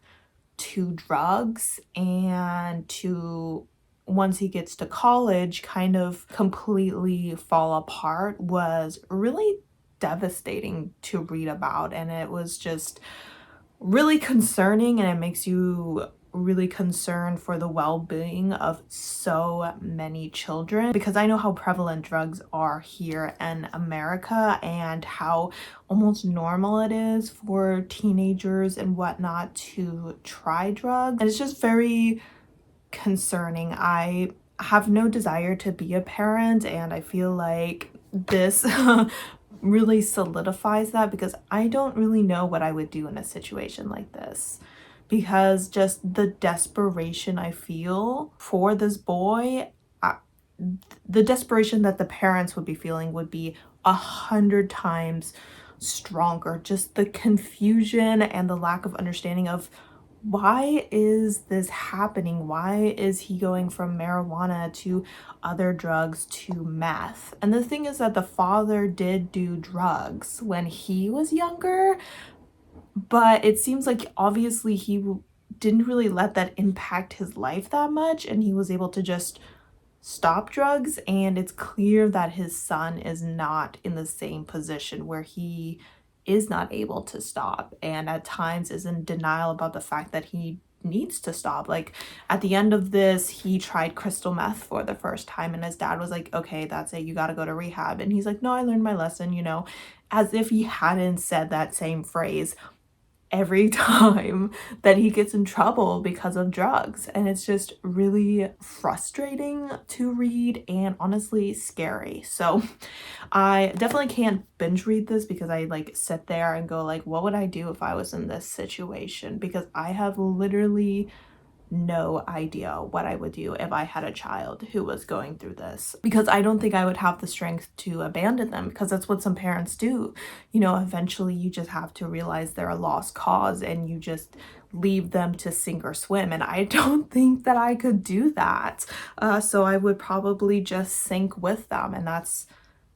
to drugs and to, once he gets to college, kind of completely fall apart was really devastating to read about. And it was just really concerning, and it makes you really concerned for the well-being of so many children, because I know how prevalent drugs are here in America and how almost normal it is for teenagers and whatnot to try drugs. And it's just very concerning. I have no desire to be a parent, and I feel like this really solidifies that, because I don't really know what I would do in a situation like this, because just the desperation I feel for this boy, the desperation that the parents would be feeling would be 100 times stronger. Just the confusion and the lack of understanding of, why is this happening? Why is he going from marijuana to other drugs to meth? And the thing is that the father did do drugs when he was younger, but it seems like obviously he didn't really let that impact his life that much, and he was able to just stop drugs. And it's clear that his son is not in the same position where he is not able to stop, and at times is in denial about the fact that he needs to stop. Like at the end of this, he tried crystal meth for the first time, and his dad was like, okay, that's it, you got to go to rehab. And he's like, no, I learned my lesson, you know, as if he hadn't said that same phrase every time that he gets in trouble because of drugs. And it's just really frustrating to read and honestly scary. So I definitely can't binge read this, because I like sit there and go like, what would I do if I was in this situation? Because I have literally no idea what I would do if I had a child who was going through this, because I don't think I would have the strength to abandon them, because that's what some parents do. You know, eventually you just have to realize they're a lost cause and you just leave them to sink or swim. And I don't think that I could do that. So I would probably just sink with them, and that's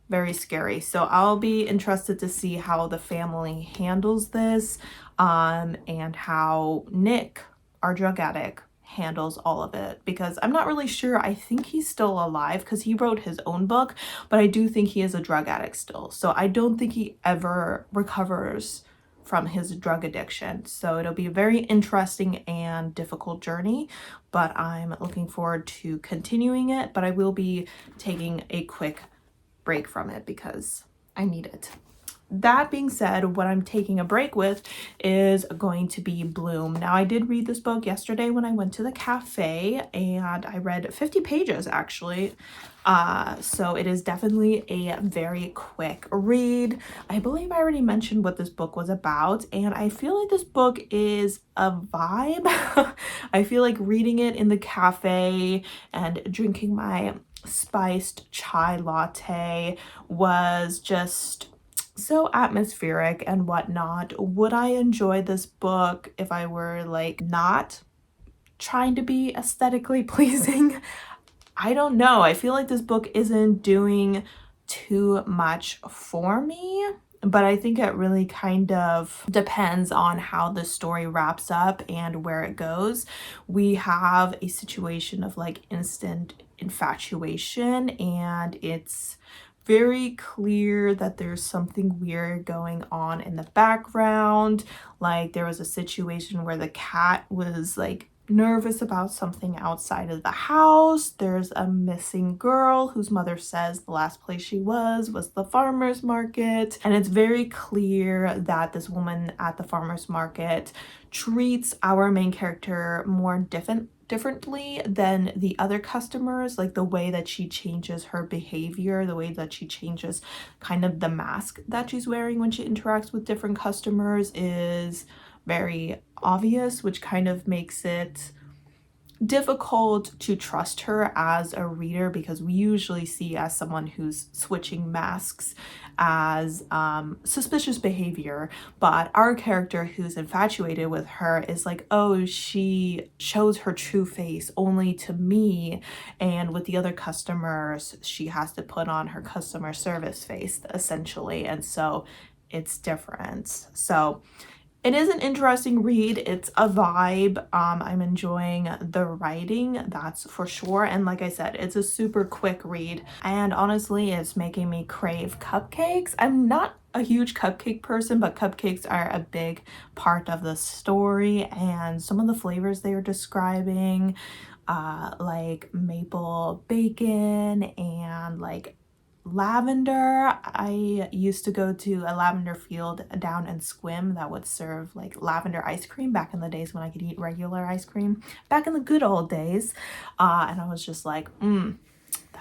very scary. So I'll be interested to see how the family handles this, and how Nick, our drug addict, handles all of it, because I'm not really sure. I think he's still alive because he wrote his own book, but I do think he is a drug addict still. So I don't think he ever recovers from his drug addiction. So it'll be a very interesting and difficult journey, but I'm looking forward to continuing it. But I will be taking a quick break from it because I need it. That being said, what I'm taking a break with is going to be Bloom. Now, I did read this book yesterday when I went to the cafe, and I read 50 pages actually. So it is definitely a very quick read. I believe I already mentioned what this book was about, and I feel like this book is a vibe. I feel like reading it in the cafe and drinking my spiced chai latte was just so atmospheric and whatnot. Would I enjoy this book if I were like not trying to be aesthetically pleasing? I don't know. I feel like this book isn't doing too much for me, but I think it really kind of depends on how the story wraps up and where it goes. We have a situation of like instant infatuation, and it's very clear that there's something weird going on in the background. Like there was a situation where the cat was like nervous about something outside of the house. There's a missing girl whose mother says the last place she was the farmer's market. And it's very clear that this woman at the farmer's market treats our main character more differently than the other customers. Like the way that she changes her behavior, the way that she changes kind of the mask that she's wearing when she interacts with different customers is very obvious, which kind of makes it difficult to trust her as a reader, because we usually see as someone who's switching masks as suspicious behavior, but our character who's infatuated with her is like, oh, she shows her true face only to me, and with the other customers she has to put on her customer service face essentially, and so it's different. So it is an interesting read. It's a vibe. I'm enjoying the writing, that's for sure. And like I said, it's a super quick read. And honestly, it's making me crave cupcakes. I'm not a huge cupcake person, but cupcakes are a big part of the story. And some of the flavors they are describing, like maple bacon and like lavender. I used to go to a lavender field down in Squim that would serve like lavender ice cream back in the days when I could eat regular ice cream, back in the good old days. And I was just like,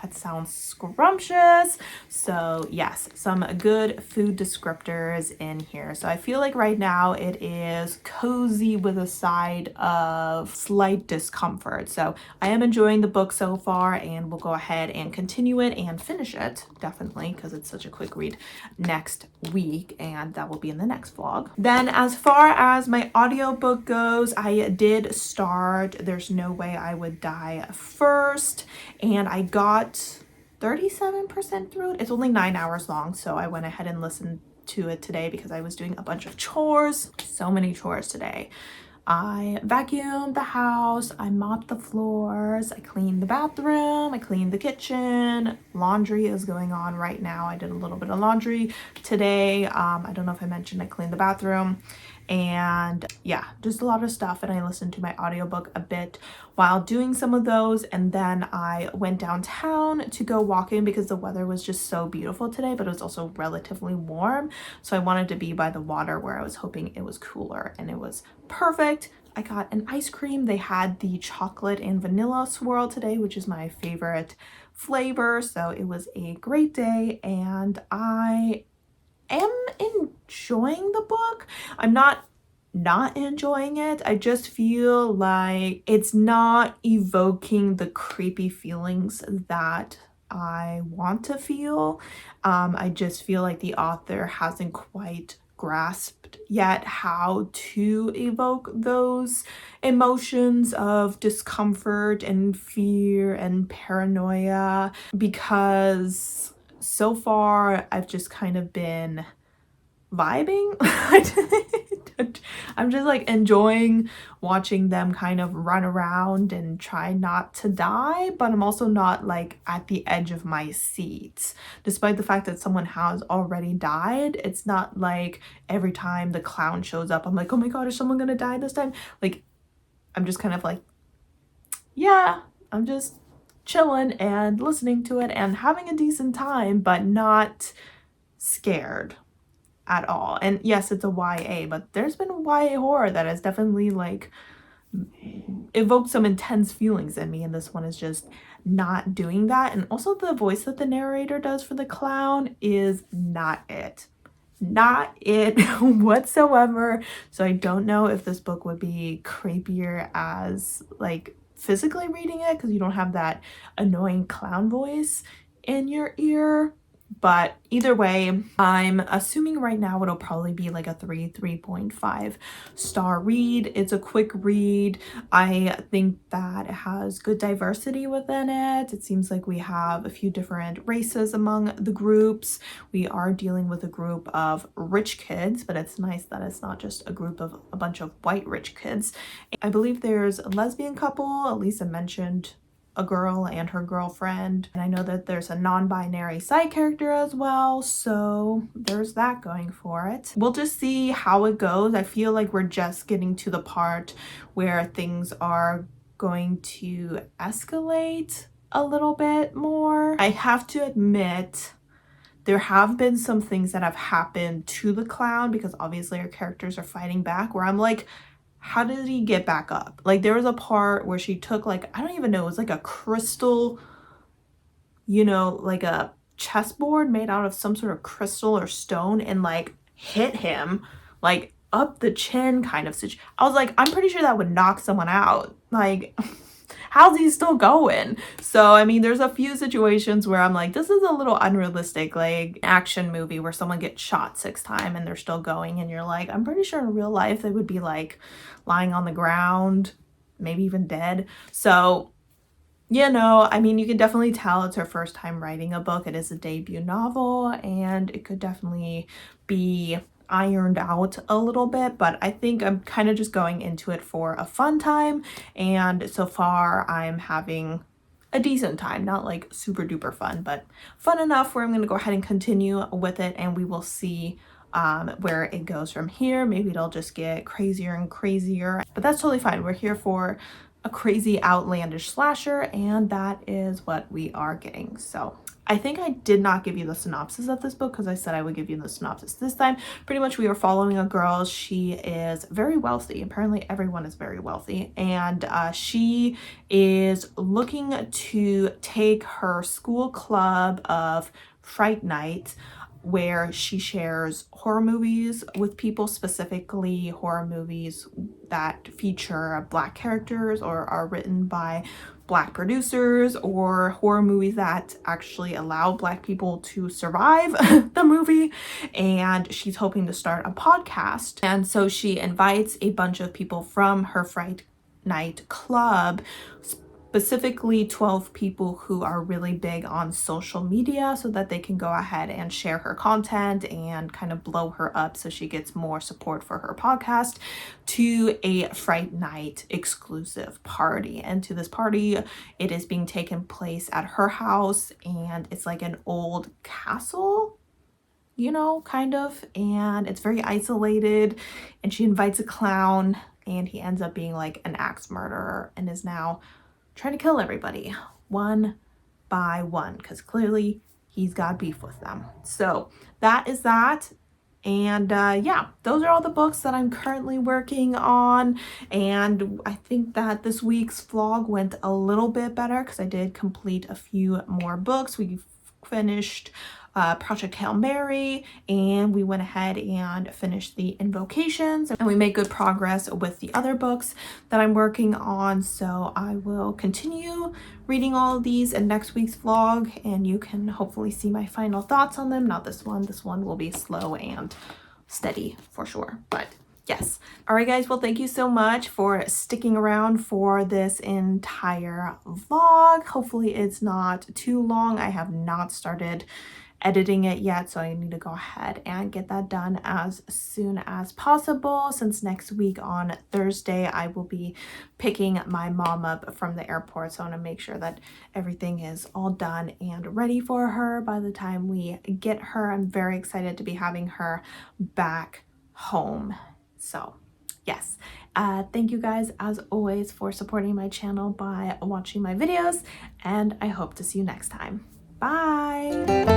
that sounds scrumptious. So yes, some good food descriptors in here. So I feel like right now it is cozy with a side of slight discomfort. So I am enjoying the book so far, and we'll go ahead and continue it and finish it, definitely, because it's such a quick read, next week, and that will be in the next vlog. Then as far as my audiobook goes, I did start There's No Way I Would Die first, and I got 37% through it. It's only 9 hours long, so I went ahead and listened to it today because I was doing a bunch of chores. So many chores today. I vacuumed the house, I mopped the floors, I cleaned the bathroom, I cleaned the kitchen. Laundry is going on right now. I did a little bit of laundry today. I don't know if I mentioned I cleaned the bathroom. And yeah, just a lot of stuff. And I listened to my audiobook a bit while doing some of those, and then I went downtown to go walking because the weather was just so beautiful today, but it was also relatively warm, so I wanted to be by the water where I was hoping it was cooler, and it was perfect. I got an ice cream. They had the chocolate and vanilla swirl today, which is my favorite flavor, so it was a great day, and I am enjoying the book. I'm not enjoying it. I just feel like it's not evoking the creepy feelings that I want to feel. I just feel like the author hasn't quite grasped yet how to evoke those emotions of discomfort and fear and paranoia, because so far I've just kind of been vibing. I'm just like enjoying watching them kind of run around and try not to die, but I'm also not like at the edge of my seat. Despite the fact that someone has already died, it's not like every time the clown shows up, I'm like, oh my god, is someone gonna die this time? Like, I'm just kind of like, yeah, I'm just chilling and listening to it and having a decent time, but not scared at all. And yes, it's a YA, but there's been YA horror that has definitely like evoked some intense feelings in me, and this one is just not doing that. And also the voice that the narrator does for the clown is not it. Not it whatsoever. So I don't know if this book would be creepier as like physically reading it, because you don't have that annoying clown voice in your ear. But either way, I'm assuming right now it'll probably be like a 3.5 star read. It's a quick read. I think that it has good diversity within it. It seems like we have a few different races among the groups. We are dealing with a group of rich kids, but it's nice that it's not just a group of a bunch of white rich kids. I believe there's a lesbian couple. Elisa mentioned a girl and her girlfriend, and I know that there's a non-binary side character as well, so there's that going for it. We'll just see how it goes. I feel like we're just getting to the part where things are going to escalate a little bit more. I have to admit, there have been some things that have happened to the clown, because obviously our characters are fighting back, where I'm like, how did he get back up? Like, there was a part where she took like, I don't even know, it was like a crystal, you know, like a chessboard made out of some sort of crystal or stone, and like hit him like up the chin kind of situation. I was like, I'm pretty sure that would knock someone out. Like, how's he still going? So, I mean, there's a few situations where I'm like, this is a little unrealistic, like action movie where someone gets shot 6 times and they're still going, and you're like, I'm pretty sure in real life they would be like lying on the ground, maybe even dead. So, you know, I mean, you can definitely tell it's her first time writing a book. It is a debut novel, and it could definitely be ironed out a little bit, but I think I'm kind of just going into it for a fun time, and so far I'm having a decent time. Not like super duper fun, but fun enough where I'm going to go ahead and continue with it, and we will see where it goes from here. Maybe it'll just get crazier and crazier, but that's totally fine. We're here for a crazy outlandish slasher, and that is what we are getting. So I think I did not give you the synopsis of this book, because I said I would give you the synopsis this time. Pretty much we are following a girl. She is very wealthy. Apparently everyone is very wealthy, and she is looking to take her school club of Fright Night, where she shares horror movies with people, specifically horror movies that feature Black characters or are written by Black producers, or horror movies that actually allow Black people to survive the movie. And she's hoping to start a podcast, and so she invites a bunch of people from her Fright Night club, specifically 12 people who are really big on social media, so that they can go ahead and share her content and kind of blow her up so she gets more support for her podcast, to a Fright Night exclusive party. And to this party, it is being taken place at her house, and it's like an old castle, you know, kind of, and it's very isolated, and she invites a clown, and he ends up being like an axe murderer and is now trying to kill everybody one by one, because clearly he's got beef with them. So that is that. And yeah, those are all the books that I'm currently working on. And I think that this week's vlog went a little bit better, because I did complete a few more books. We finished Project Hail Mary, and we went ahead and finished the Invocations, and we made good progress with the other books that I'm working on. So I will continue reading all of these in next week's vlog, and you can hopefully see my final thoughts on them. Not this one. This one will be slow and steady for sure, but yes. All right, guys. Well, thank you so much for sticking around for this entire vlog. Hopefully it's not too long. I have not started editing it yet, so I need to go ahead and get that done as soon as possible, since next week on Thursday I will be picking my mom up from the airport. So I want to make sure that everything is all done and ready for her by the time we get her. I'm very excited to be having her back home. So yes, thank you guys as always for supporting my channel by watching my videos, and I hope to see you next time. Bye!